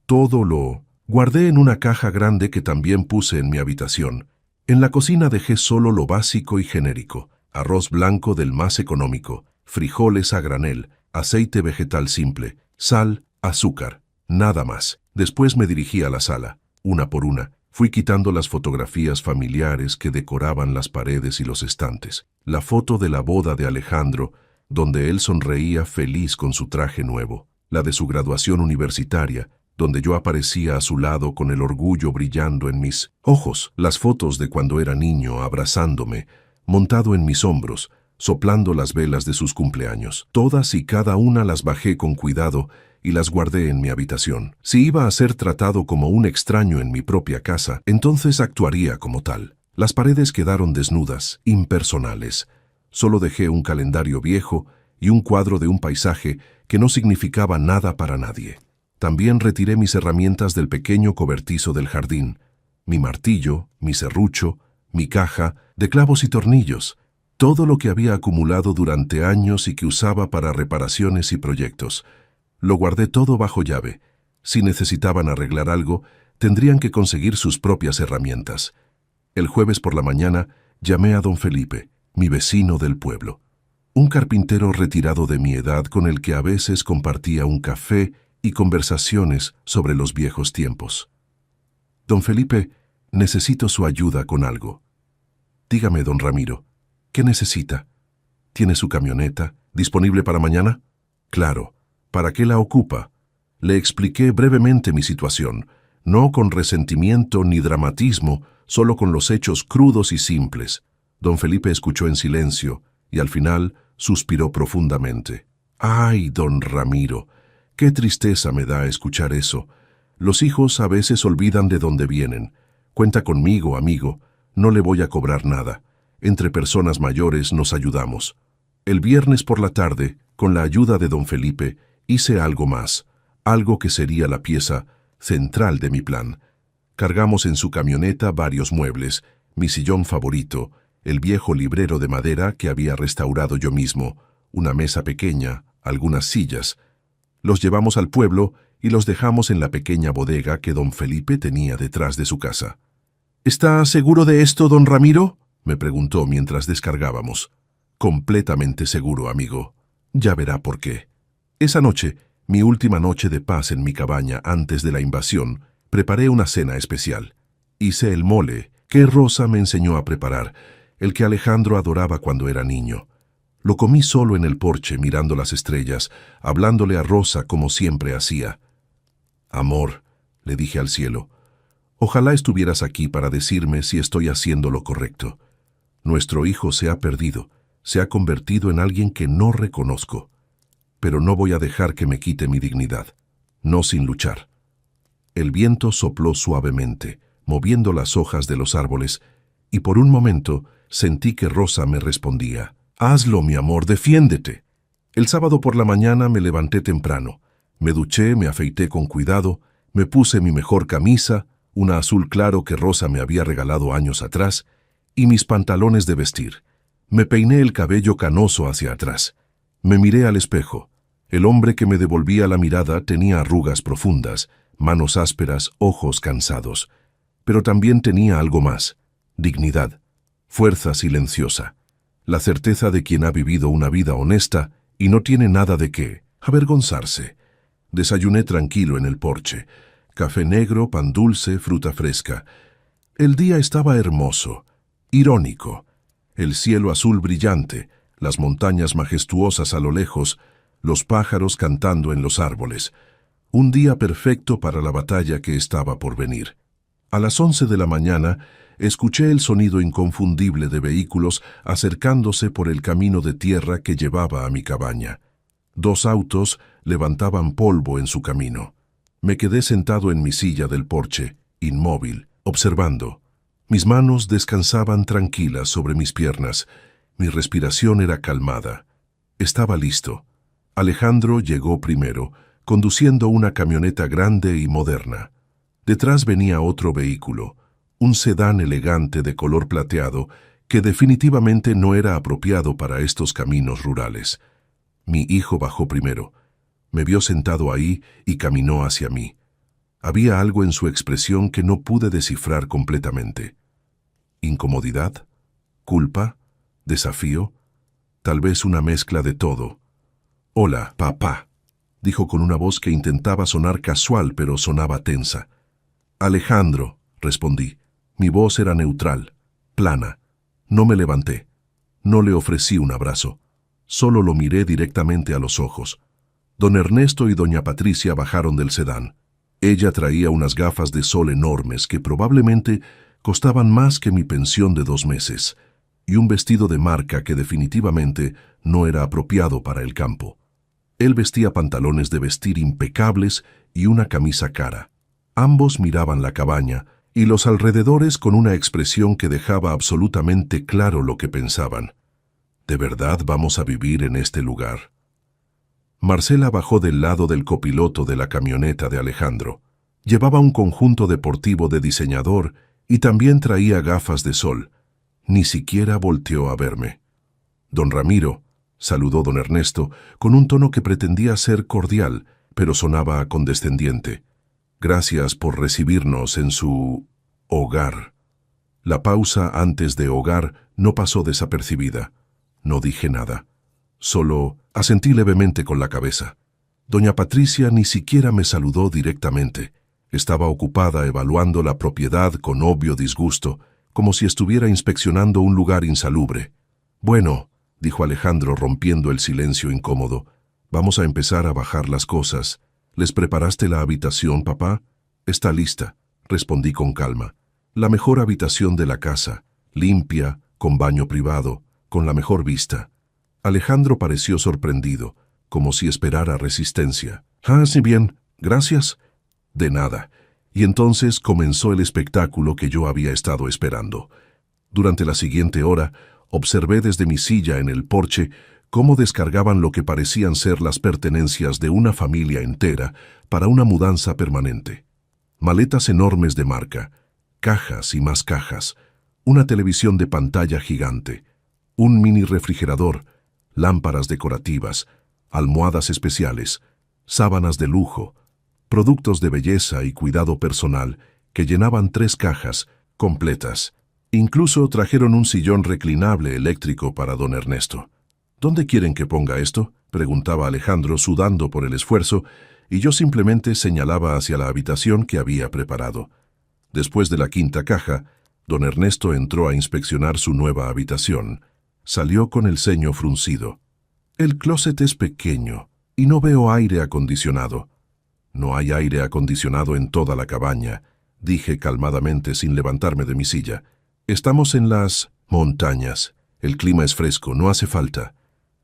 Todo lo guardé en una caja grande que también puse en mi habitación. En la cocina dejé solo lo básico y genérico, arroz blanco del más económico, frijoles a granel, aceite vegetal simple, sal, azúcar, nada más. Después me dirigí a la sala, una por una. Fui quitando las fotografías familiares que decoraban las paredes y los estantes. La foto de la boda de Alejandro, donde él sonreía feliz con su traje nuevo. La de su graduación universitaria, donde yo aparecía a su lado con el orgullo brillando en mis ojos. Las fotos de cuando era niño abrazándome, montado en mis hombros, soplando las velas de sus cumpleaños. Todas y cada una las bajé con cuidado y las guardé en mi habitación. Si iba a ser tratado como un extraño en mi propia casa, entonces actuaría como tal. Las paredes quedaron desnudas, impersonales. Solo dejé un calendario viejo y un cuadro de un paisaje que no significaba nada para nadie. También retiré mis herramientas del pequeño cobertizo del jardín, mi martillo, mi serrucho, mi caja de clavos y tornillos, todo lo que había acumulado durante años y que usaba para reparaciones y proyectos. Lo guardé todo bajo llave. Si necesitaban arreglar algo, tendrían que conseguir sus propias herramientas. El jueves por la mañana llamé a don Felipe, mi vecino del pueblo, un carpintero retirado de mi edad con el que a veces compartía un café y conversaciones sobre los viejos tiempos. Don Felipe, necesito su ayuda con algo. Dígame, don Ramiro, ¿qué necesita? ¿Tiene su camioneta disponible para mañana? Claro. ¿Para qué la ocupa? Le expliqué brevemente mi situación, no con resentimiento ni dramatismo, solo con los hechos crudos y simples. Don Felipe escuchó en silencio y al final suspiró profundamente. ¡Ay, don Ramiro! ¡Qué tristeza me da escuchar eso! Los hijos a veces olvidan de dónde vienen. Cuenta conmigo, amigo. No le voy a cobrar nada. Entre personas mayores nos ayudamos. El viernes por la tarde, con la ayuda de don Felipe, hice algo más, algo que sería la pieza central de mi plan. Cargamos en su camioneta varios muebles, mi sillón favorito, el viejo librero de madera que había restaurado yo mismo, una mesa pequeña, algunas sillas. Los llevamos al pueblo y los dejamos en la pequeña bodega que don Felipe tenía detrás de su casa. ¿Está seguro de esto, don Ramiro?, me preguntó mientras descargábamos. Completamente seguro, amigo. Ya verá por qué. Esa noche, mi última noche de paz en mi cabaña antes de la invasión, preparé una cena especial. Hice el mole que Rosa me enseñó a preparar, el que Alejandro adoraba cuando era niño. Lo comí solo en el porche mirando las estrellas, hablándole a Rosa como siempre hacía. «Amor», le dije al cielo, «ojalá estuvieras aquí para decirme si estoy haciendo lo correcto. Nuestro hijo se ha perdido, se ha convertido en alguien que no reconozco. Pero no voy a dejar que me quite mi dignidad, no sin luchar». El viento sopló suavemente, moviendo las hojas de los árboles, y por un momento sentí que Rosa me respondía. «Hazlo, mi amor, defiéndete». El sábado por la mañana me levanté temprano. Me duché, me afeité con cuidado, me puse mi mejor camisa, una azul claro que Rosa me había regalado años atrás, y mis pantalones de vestir. Me peiné el cabello canoso hacia atrás. Me miré al espejo. El hombre que me devolvía la mirada tenía arrugas profundas, manos ásperas, ojos cansados. Pero también tenía algo más: dignidad, fuerza silenciosa. la certeza de quien ha vivido una vida honesta y no tiene nada de qué avergonzarse. Desayuné tranquilo en el porche. Café negro, pan dulce, fruta fresca. El día estaba hermoso, irónico. El cielo azul brillante, las montañas majestuosas a lo lejos, los pájaros cantando en los árboles. Un día perfecto para la batalla que estaba por venir. A las 11 de la mañana, escuché el sonido inconfundible de vehículos acercándose por el camino de tierra que llevaba a mi cabaña. 2 autos levantaban polvo en su camino. Me quedé sentado en mi silla del porche, inmóvil, observando. Mis manos descansaban tranquilas sobre mis piernas. Mi respiración era calmada. Estaba listo. Alejandro llegó primero, conduciendo una camioneta grande y moderna. Detrás venía otro vehículo, un sedán elegante de color plateado que definitivamente no era apropiado para estos caminos rurales. Mi hijo bajó primero. Me vio sentado ahí y caminó hacia mí. Había algo en su expresión que no pude descifrar completamente. ¿Incomodidad? ¿Culpa? ¿Desafío? Tal vez una mezcla de todo. «Hola, papá», dijo con una voz que intentaba sonar casual, pero sonaba tensa. «Alejandro», respondí. Mi voz era neutral, plana. No me levanté. No le ofrecí un abrazo. Solo lo miré directamente a los ojos. Don Ernesto y doña Patricia bajaron del sedán. Ella traía unas gafas de sol enormes que probablemente costaban más que mi pensión de 2 meses, y un vestido de marca que definitivamente no era apropiado para el campo. Él vestía pantalones de vestir impecables y una camisa cara. Ambos miraban la cabaña y los alrededores con una expresión que dejaba absolutamente claro lo que pensaban. ¿De verdad vamos a vivir en este lugar? Marcela bajó del lado del copiloto de la camioneta de Alejandro. Llevaba un conjunto deportivo de diseñador y también traía gafas de sol. Ni siquiera volteó a verme. Don Ramiro, saludó don Ernesto, con un tono que pretendía ser cordial, pero sonaba condescendiente. Gracias por recibirnos en su hogar. La pausa antes de hogar no pasó desapercibida. No dije nada. Solo asentí levemente con la cabeza. Doña Patricia ni siquiera me saludó directamente. Estaba ocupada evaluando la propiedad con obvio disgusto, como si estuviera inspeccionando un lugar insalubre. Bueno, dijo Alejandro rompiendo el silencio incómodo, vamos a empezar a bajar las cosas. ¿Les preparaste la habitación, papá? Está lista, respondí con calma. La mejor habitación de la casa, limpia, con baño privado, con la mejor vista. Alejandro pareció sorprendido, como si esperara resistencia. «Ah, sí, bien, gracias». «De nada». Y entonces comenzó el espectáculo que yo había estado esperando. Durante la siguiente hora, observé desde mi silla en el porche cómo descargaban lo que parecían ser las pertenencias de una familia entera para una mudanza permanente. Maletas enormes de marca, cajas y más cajas, una televisión de pantalla gigante, un mini refrigerador, lámparas decorativas, almohadas especiales, sábanas de lujo, productos de belleza y cuidado personal que llenaban 3 cajas completas. Incluso trajeron un sillón reclinable eléctrico para don Ernesto. «¿Dónde quieren que ponga esto?», preguntaba Alejandro sudando por el esfuerzo, y yo simplemente señalaba hacia la habitación que había preparado. Después de la 5ª caja, don Ernesto entró a inspeccionar su nueva habitación. Salió con el ceño fruncido. «El closet es pequeño y no veo aire acondicionado». «No hay aire acondicionado en toda la cabaña», dije calmadamente sin levantarme de mi silla. «Estamos en las montañas. El clima es fresco, no hace falta».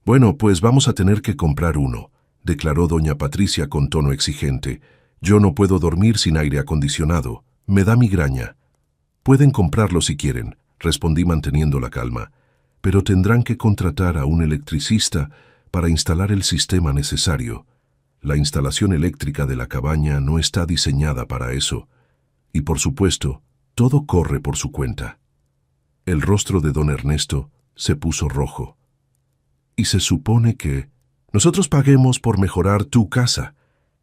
«Bueno, pues vamos a tener que comprar uno», declaró doña Patricia con tono exigente. «Yo no puedo dormir sin aire acondicionado. Me da migraña». «Pueden comprarlo si quieren», respondí manteniendo la calma. «Pero tendrán que contratar a un electricista para instalar el sistema necesario. La instalación eléctrica de la cabaña no está diseñada para eso. Y por supuesto, todo corre por su cuenta». El rostro de don Ernesto se puso rojo. «Y se supone que nosotros paguemos por mejorar tu casa.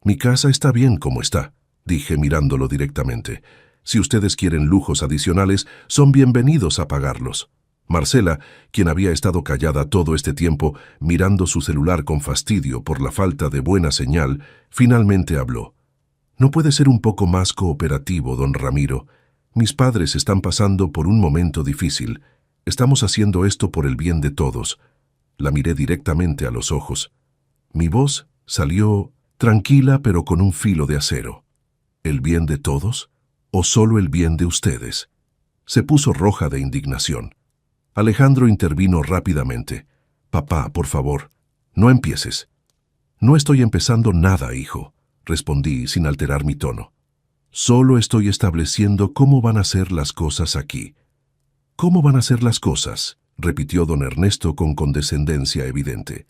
Mi casa está bien como está», dije mirándolo directamente. «Si ustedes quieren lujos adicionales, son bienvenidos a pagarlos». Marcela, quien había estado callada todo este tiempo, mirando su celular con fastidio por la falta de buena señal, finalmente habló. «¿No puede ser un poco más cooperativo, don Ramiro? Mis padres están pasando por un momento difícil. Estamos haciendo esto por el bien de todos». La miré directamente a los ojos. Mi voz salió tranquila pero con un filo de acero. ¿El bien de todos? ¿O solo el bien de ustedes? Se puso roja de indignación. Alejandro intervino rápidamente. «Papá, por favor, no empieces». «No estoy empezando nada, hijo», respondí sin alterar mi tono. «Solo estoy estableciendo cómo van a ser las cosas aquí». «¿Cómo van a ser las cosas?», repitió don Ernesto con condescendencia evidente.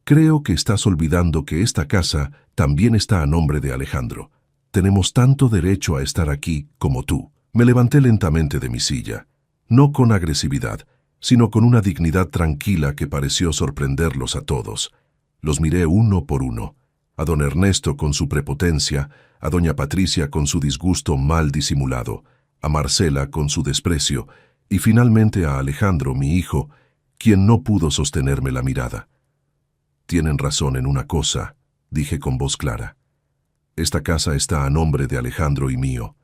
«Creo que estás olvidando que esta casa también está a nombre de Alejandro. Tenemos tanto derecho a estar aquí como tú». Me levanté lentamente de mi silla, no con agresividad, sino con una dignidad tranquila que pareció sorprenderlos a todos. Los miré uno por uno, a don Ernesto con su prepotencia, a doña Patricia con su disgusto mal disimulado, a Marcela con su desprecio, y finalmente a Alejandro, mi hijo, quien no pudo sostenerme la mirada. «Tienen razón en una cosa», dije con voz clara. «Esta casa está a nombre de Alejandro y mío.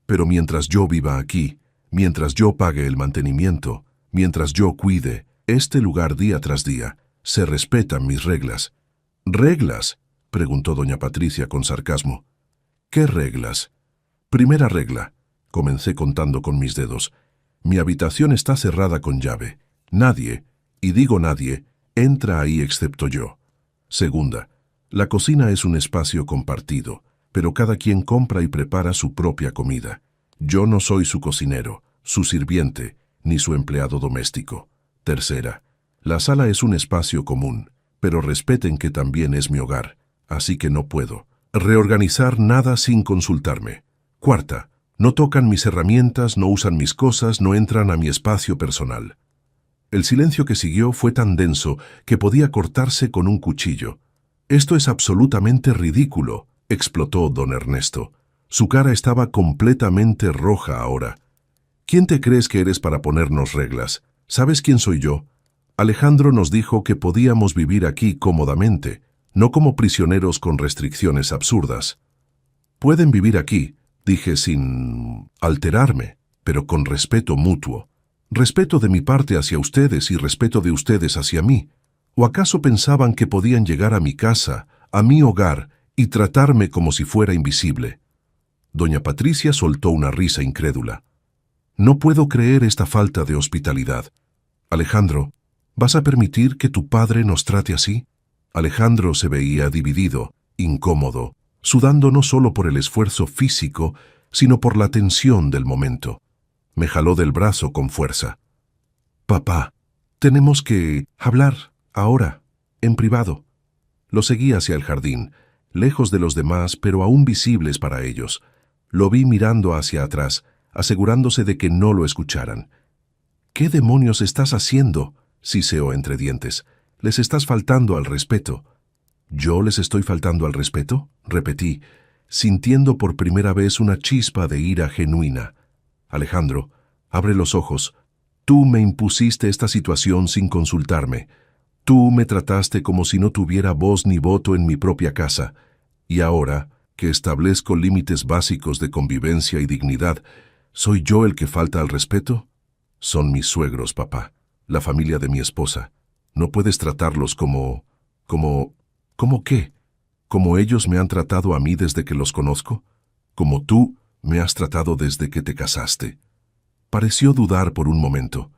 Pero mientras yo viva aquí, mientras yo pague el mantenimiento, mientras yo cuide este lugar día tras día, se respetan mis reglas». «¿Reglas?», preguntó doña Patricia con sarcasmo. «¿Qué reglas?». «Primera regla», comencé contando con mis dedos. «Mi habitación está cerrada con llave. Nadie, y digo nadie, entra ahí excepto yo. Segunda, la cocina es un espacio compartido, pero cada quien compra y prepara su propia comida. Yo no soy su cocinero, su sirviente, ni su empleado doméstico. Tercera, la sala es un espacio común, pero respeten que también es mi hogar, así que no puedo reorganizar nada sin consultarme. Cuarta, no tocan mis herramientas, no usan mis cosas, no entran a mi espacio personal». El silencio que siguió fue tan denso que podía cortarse con un cuchillo. «Esto es absolutamente ridículo», explotó don Ernesto. Su cara estaba completamente roja ahora. «¿Quién te crees que eres para ponernos reglas? ¿Sabes quién soy yo? Alejandro nos dijo que podíamos vivir aquí cómodamente, no como prisioneros con restricciones absurdas». «Pueden vivir aquí», dije sin alterarme, pero con respeto mutuo. Respeto de mi parte hacia ustedes y respeto de ustedes hacia mí. ¿O acaso pensaban que podían llegar a mi casa, a mi hogar, y tratarme como si fuera invisible? Doña Patricia soltó una risa incrédula. «No puedo creer esta falta de hospitalidad. Alejandro, ¿vas a permitir que tu padre nos trate así?» Alejandro se veía dividido, incómodo, sudando no solo por el esfuerzo físico, sino por la tensión del momento. Me jaló del brazo con fuerza. «Papá, tenemos que hablar, ahora, en privado». Lo seguí hacia el jardín, lejos de los demás, pero aún visibles para ellos. Lo vi mirando hacia atrás, asegurándose de que no lo escucharan. «¿Qué demonios estás haciendo?», siseó entre dientes. «Les estás faltando al respeto». «¿Yo les estoy faltando al respeto?», repetí, sintiendo por primera vez una chispa de ira genuina. «Alejandro, abre los ojos. Tú me impusiste esta situación sin consultarme. Tú me trataste como si no tuviera voz ni voto en mi propia casa. Y ahora, que establezco límites básicos de convivencia y dignidad, ¿soy yo el que falta al respeto? Son mis suegros, papá, la familia de mi esposa. No puedes tratarlos ¿Cómo qué? ¿Como ellos me han tratado a mí desde que los conozco? ¿Como tú me has tratado desde que te casaste?» Pareció dudar por un momento.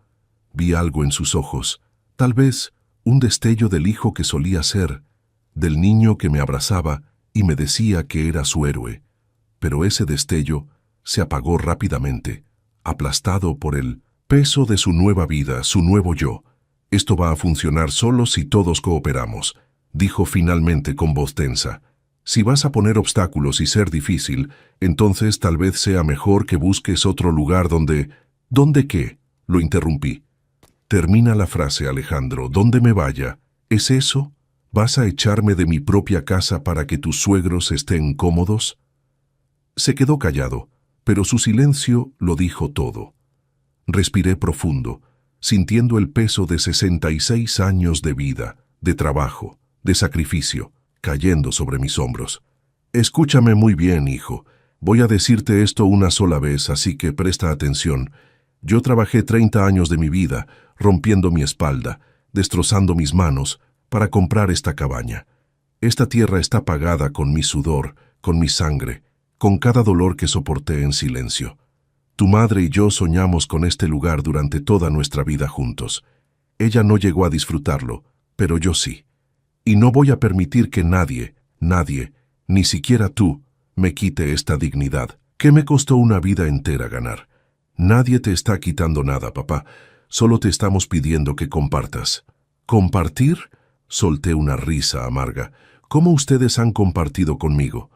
Vi algo en sus ojos, tal vez un destello del hijo que solía ser, del niño que me abrazaba y me decía que era su héroe. Pero ese destello se apagó rápidamente, aplastado por el peso de su nueva vida, su nuevo yo. «Esto va a funcionar solo si todos cooperamos», dijo finalmente con voz tensa. «Si vas a poner obstáculos y ser difícil, entonces tal vez sea mejor que busques otro lugar donde...» «¿Dónde qué?», lo interrumpí. «Termina la frase, Alejandro. ¿Dónde me vaya? ¿Es eso? ¿Vas a echarme de mi propia casa para que tus suegros estén cómodos?» Se quedó callado, pero su silencio lo dijo todo. Respiré profundo. sintiendo el peso de 66 años de vida, de trabajo, de sacrificio, cayendo sobre mis hombros. Escúchame muy bien, hijo. Voy a decirte esto una sola vez, así que presta atención. Yo trabajé 30 años de mi vida, rompiendo mi espalda, destrozando mis manos, para comprar esta cabaña. Esta tierra está pagada con mi sudor, con mi sangre, con cada dolor que soporté en silencio. Tu madre y yo soñamos con este lugar durante toda nuestra vida juntos. Ella no llegó a disfrutarlo, pero yo sí. Y no voy a permitir que nadie, ni siquiera tú, me quite esta dignidad, que me costó una vida entera ganar. Nadie te está quitando nada, papá. Solo te estamos pidiendo que compartas. ¿Compartir? Solté una risa amarga. ¿Cómo ustedes han compartido conmigo?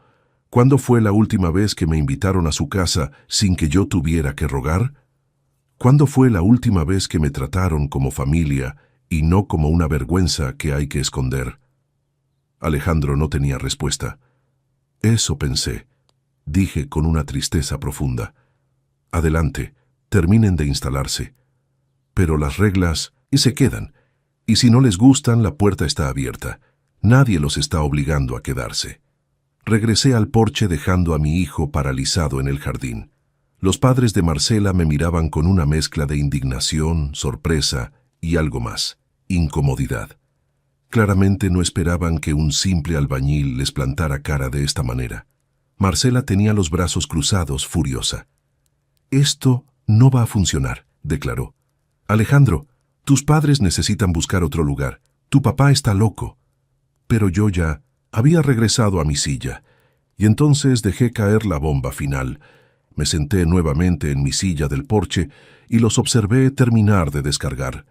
¿Cuándo fue la última vez que me invitaron a su casa sin que yo tuviera que rogar? ¿Cuándo fue la última vez que me trataron como familia y no como una vergüenza que hay que esconder? Alejandro no tenía respuesta. Eso pensé, dije con una tristeza profunda. Adelante, terminen de instalarse. Pero las reglas, y se quedan. Y si no les gustan, la puerta está abierta. Nadie los está obligando a quedarse. Regresé al porche dejando a mi hijo paralizado en el jardín. Los padres de Marcela me miraban con una mezcla de indignación, sorpresa y algo más, incomodidad. Claramente no esperaban que un simple albañil les plantara cara de esta manera. Marcela tenía los brazos cruzados, furiosa. «Esto no va a funcionar», declaró. «Alejandro, tus padres necesitan buscar otro lugar. Tu papá está loco». Pero yo ya había regresado a mi silla, y entonces dejé caer la bomba final. Me senté nuevamente en mi silla del porche y los observé terminar de descargar.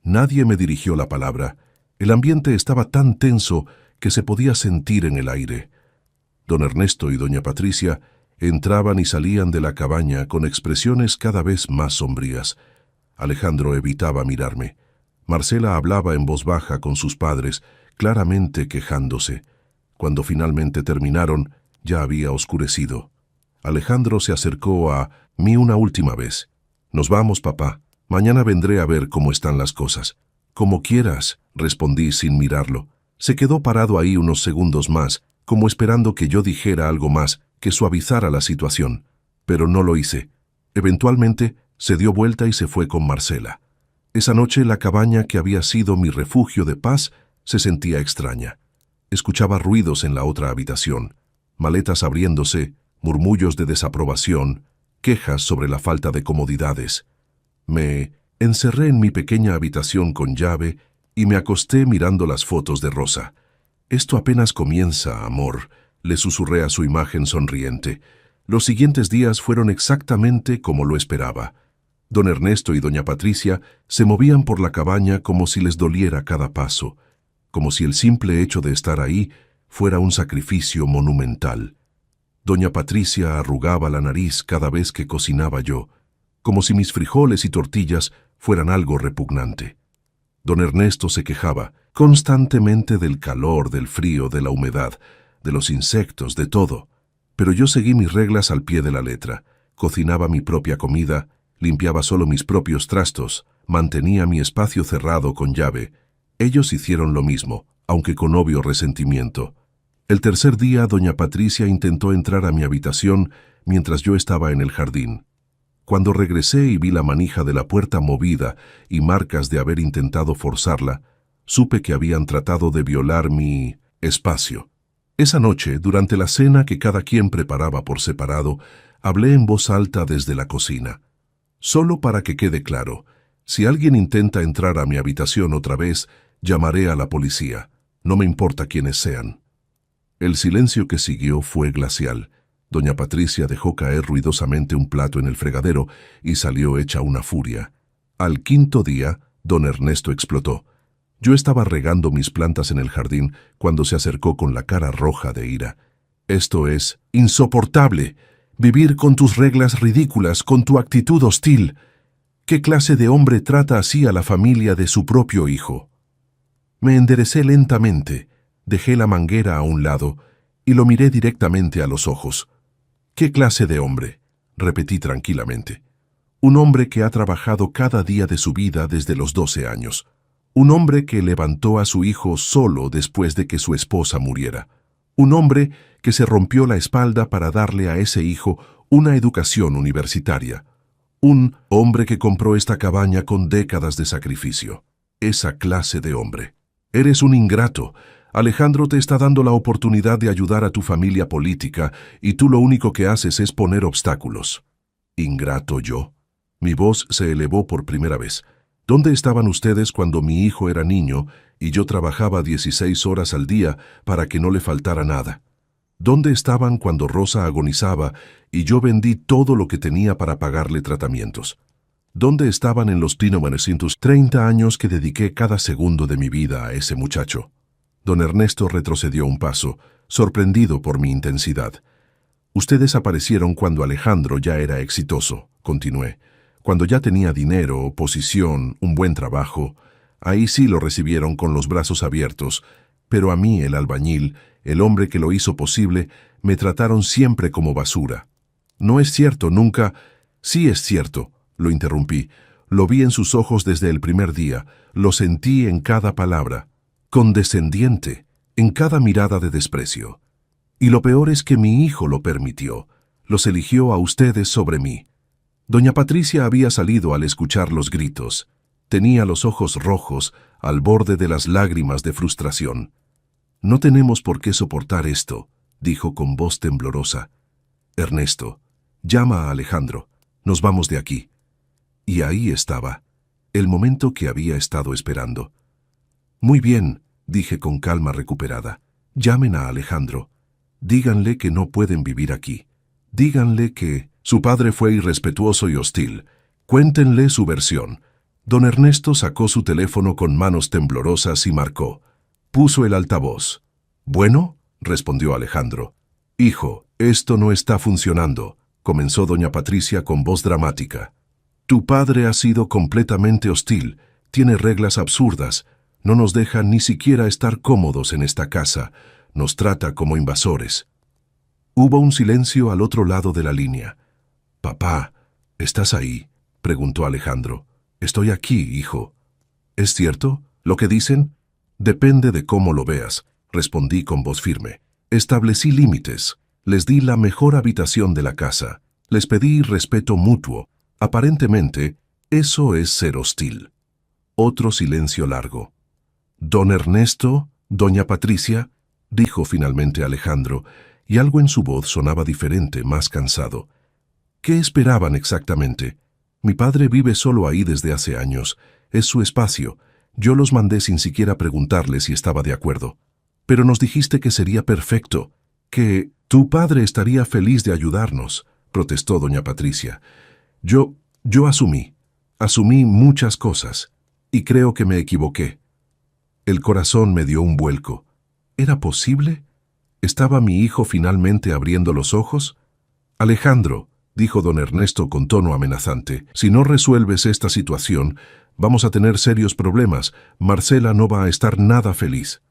Nadie me dirigió la palabra. El ambiente estaba tan tenso que se podía sentir en el aire. Don Ernesto y doña Patricia entraban y salían de la cabaña con expresiones cada vez más sombrías. Alejandro evitaba mirarme. Marcela hablaba en voz baja con sus padres, claramente quejándose. Cuando finalmente terminaron, ya había oscurecido. Alejandro se acercó a mí una última vez. «Nos vamos, papá. Mañana vendré a ver cómo están las cosas». «Como quieras», respondí sin mirarlo. Se quedó parado ahí unos segundos más, como esperando que yo dijera algo más que suavizara la situación. Pero no lo hice. Eventualmente, se dio vuelta y se fue con Marcela. Esa noche la cabaña que había sido mi refugio de paz se sentía extraña. Escuchaba ruidos en la otra habitación, maletas abriéndose, murmullos de desaprobación, quejas sobre la falta de comodidades. Me encerré en mi pequeña habitación con llave y me acosté mirando las fotos de Rosa. «Esto apenas comienza, amor», le susurré a su imagen sonriente. Los siguientes días fueron exactamente como lo esperaba. Don Ernesto y doña Patricia se movían por la cabaña como si les doliera cada paso, como si el simple hecho de estar ahí fuera un sacrificio monumental. Doña Patricia arrugaba la nariz cada vez que cocinaba yo, como si mis frijoles y tortillas fueran algo repugnante. Don Ernesto se quejaba constantemente del calor, del frío, de la humedad, de los insectos, de todo. Pero yo seguí mis reglas al pie de la letra. Cocinaba mi propia comida, limpiaba solo mis propios trastos, mantenía mi espacio cerrado con llave. Ellos hicieron lo mismo, aunque con obvio resentimiento. El tercer día, doña Patricia intentó entrar a mi habitación mientras yo estaba en el jardín. Cuando regresé y vi la manija de la puerta movida y marcas de haber intentado forzarla, supe que habían tratado de violar mi espacio. Esa noche, durante la cena que cada quien preparaba por separado, hablé en voz alta desde la cocina. Solo para que quede claro, si alguien intenta entrar a mi habitación otra vez, llamaré a la policía. No me importa quiénes sean. El silencio que siguió fue glacial. Doña Patricia dejó caer ruidosamente un plato en el fregadero y salió hecha una furia. Al quinto día, don Ernesto explotó. Yo estaba regando mis plantas en el jardín cuando se acercó con la cara roja de ira. «Esto es insoportable. Vivir con tus reglas ridículas, con tu actitud hostil. ¿Qué clase de hombre trata así a la familia de su propio hijo?» Me enderecé lentamente, dejé la manguera a un lado y lo miré directamente a los ojos. «¿Qué clase de hombre?», repetí tranquilamente. Un hombre que ha trabajado cada día de su vida desde los 12 años. Un hombre que levantó a su hijo solo después de que su esposa muriera. Un hombre que se rompió la espalda para darle a ese hijo una educación universitaria. Un hombre que compró esta cabaña con décadas de sacrificio. Esa clase de hombre. Eres un ingrato. Alejandro te está dando la oportunidad de ayudar a tu familia política y tú lo único que haces es poner obstáculos. ¿Ingrato yo? Mi voz se elevó por primera vez. ¿Dónde estaban ustedes cuando mi hijo era niño y yo trabajaba 16 horas al día para que no le faltara nada? ¿Dónde estaban cuando Rosa agonizaba y yo vendí todo lo que tenía para pagarle tratamientos? ¿Dónde estaban en los 30 años que dediqué cada segundo de mi vida a ese muchacho? Don Ernesto retrocedió un paso, sorprendido por mi intensidad. Ustedes aparecieron cuando Alejandro ya era exitoso, continué. Cuando ya tenía dinero, posición, un buen trabajo. Ahí sí lo recibieron con los brazos abiertos, pero a mí, el albañil, el hombre que lo hizo posible, me trataron siempre como basura. No es cierto, nunca. Sí es cierto, lo interrumpí. Lo vi en sus ojos desde el primer día, lo sentí en cada palabra, condescendiente, en cada mirada de desprecio. Y lo peor es que mi hijo lo permitió, los eligió a ustedes sobre mí. Doña Patricia había salido al escuchar los gritos. Tenía los ojos rojos, al borde de las lágrimas de frustración. «No tenemos por qué soportar esto», dijo con voz temblorosa. «Ernesto, llama a Alejandro. Nos vamos de aquí». Y ahí estaba, el momento que había estado esperando. «Muy bien», dije con calma recuperada. «Llamen a Alejandro. Díganle que no pueden vivir aquí. Díganle que su padre fue irrespetuoso y hostil. Cuéntenle su versión». Don Ernesto sacó su teléfono con manos temblorosas y marcó. Puso el altavoz. «¿Bueno?», respondió Alejandro. «Hijo, esto no está funcionando», comenzó doña Patricia con voz dramática. «Tu padre ha sido completamente hostil, tiene reglas absurdas, no nos deja ni siquiera estar cómodos en esta casa, nos trata como invasores». Hubo un silencio al otro lado de la línea. «Papá, ¿estás ahí?», preguntó Alejandro. «Estoy aquí, hijo». «¿Es cierto lo que dicen?». «Depende de cómo lo veas», respondí con voz firme. «Establecí límites, les di la mejor habitación de la casa, les pedí respeto mutuo. Aparentemente, eso es ser hostil». Otro silencio largo. «Don Ernesto, doña Patricia», dijo finalmente Alejandro, y algo en su voz sonaba diferente, más cansado. «¿Qué esperaban exactamente? Mi padre vive solo ahí desde hace años. Es su espacio. Yo los mandé sin siquiera preguntarle si estaba de acuerdo. Pero nos dijiste que sería perfecto, que tu padre estaría feliz de ayudarnos», protestó doña Patricia. Yo asumí muchas cosas, y creo que me equivoqué». El corazón me dio un vuelco. ¿Era posible? ¿Estaba mi hijo finalmente abriendo los ojos? «Alejandro», dijo don Ernesto con tono amenazante, «si no resuelves esta situación, vamos a tener serios problemas. Marcela no va a estar nada feliz».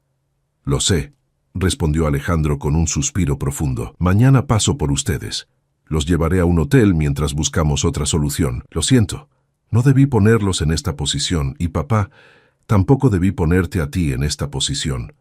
«Lo sé», respondió Alejandro con un suspiro profundo. «Mañana paso por ustedes. Los llevaré a un hotel mientras buscamos otra solución. Lo siento. No debí ponerlos en esta posición, y papá, tampoco debí ponerte a ti en esta posición».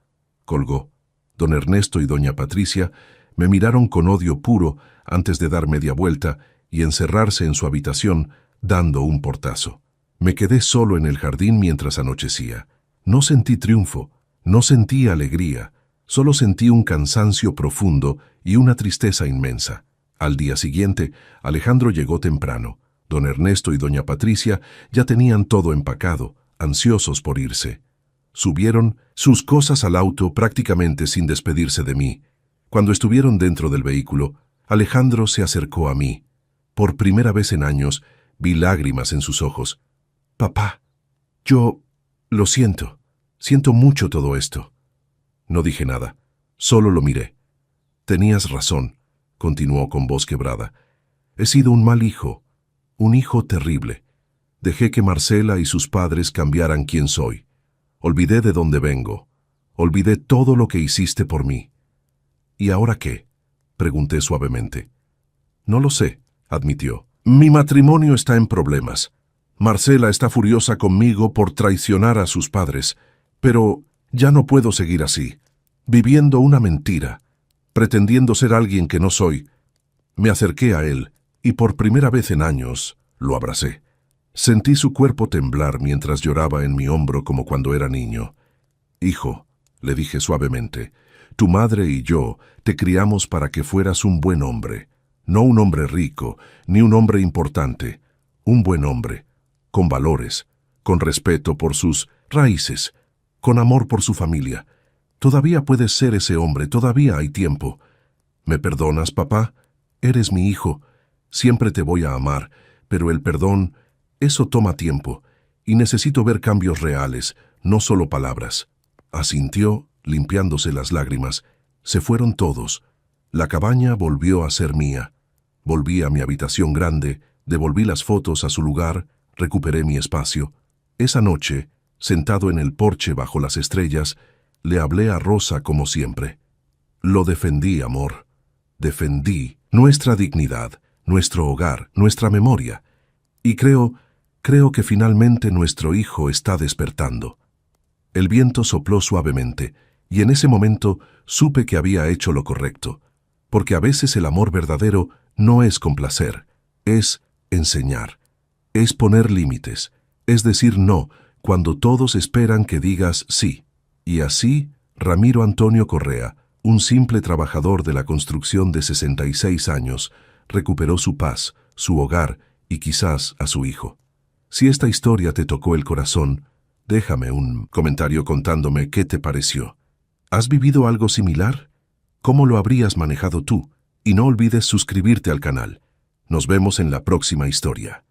Colgó. Don Ernesto y doña Patricia me miraron con odio puro antes de dar media vuelta y encerrarse en su habitación, dando un portazo. Me quedé solo en el jardín mientras anochecía. No sentí triunfo, no sentí alegría, solo sentí un cansancio profundo y una tristeza inmensa. Al día siguiente, Alejandro llegó temprano. Don Ernesto y doña Patricia ya tenían todo empacado, ansiosos por irse. Subieron sus cosas al auto prácticamente sin despedirse de mí. Cuando estuvieron dentro del vehículo, Alejandro se acercó a mí. Por primera vez en años, vi lágrimas en sus ojos. «Papá, yo lo siento. Siento mucho todo esto». No dije nada, solo lo miré. «Tenías razón», continuó con voz quebrada. «He sido un mal hijo, un hijo terrible. Dejé que Marcela y sus padres cambiaran quién soy. Olvidé de dónde vengo. Olvidé todo lo que hiciste por mí». «¿Y ahora qué?», pregunté suavemente. «No lo sé», admitió. Mi matrimonio está en problemas. Marcela está furiosa conmigo por traicionar a sus padres, pero ya no puedo seguir así, viviendo una mentira, pretendiendo ser alguien que no soy. Me acerqué a él y por primera vez en años lo abracé. Sentí su cuerpo temblar mientras lloraba en mi hombro como cuando era niño. Hijo, le dije suavemente, tu madre y yo te criamos para que fueras un buen hombre, no un hombre rico, ni un hombre importante, un buen hombre, con valores, con respeto por sus raíces, con amor por su familia. Todavía puedes ser ese hombre, todavía hay tiempo. ¿Me perdonas, papá? Eres mi hijo. Siempre te voy a amar, pero el perdón, eso toma tiempo, y necesito ver cambios reales, no solo palabras. Asintió, limpiándose las lágrimas. Se fueron todos. La cabaña volvió a ser mía. Volví a mi habitación grande, devolví las fotos a su lugar, recuperé mi espacio. Esa noche, sentado en el porche bajo las estrellas, le hablé a Rosa como siempre. Lo defendí, amor. Defendí nuestra dignidad, nuestro hogar, nuestra memoria. Y creo que finalmente nuestro hijo está despertando. El viento sopló suavemente, y en ese momento supe que había hecho lo correcto, porque a veces el amor verdadero no es complacer, es enseñar, es poner límites, es decir no cuando todos esperan que digas sí. Y así, Ramiro Antonio Correa, un simple trabajador de la construcción de 66 años, recuperó su paz, su hogar y quizás a su hijo. Si esta historia te tocó el corazón, déjame un comentario contándome qué te pareció. ¿Has vivido algo similar? ¿Cómo lo habrías manejado tú? Y no olvides suscribirte al canal. Nos vemos en la próxima historia.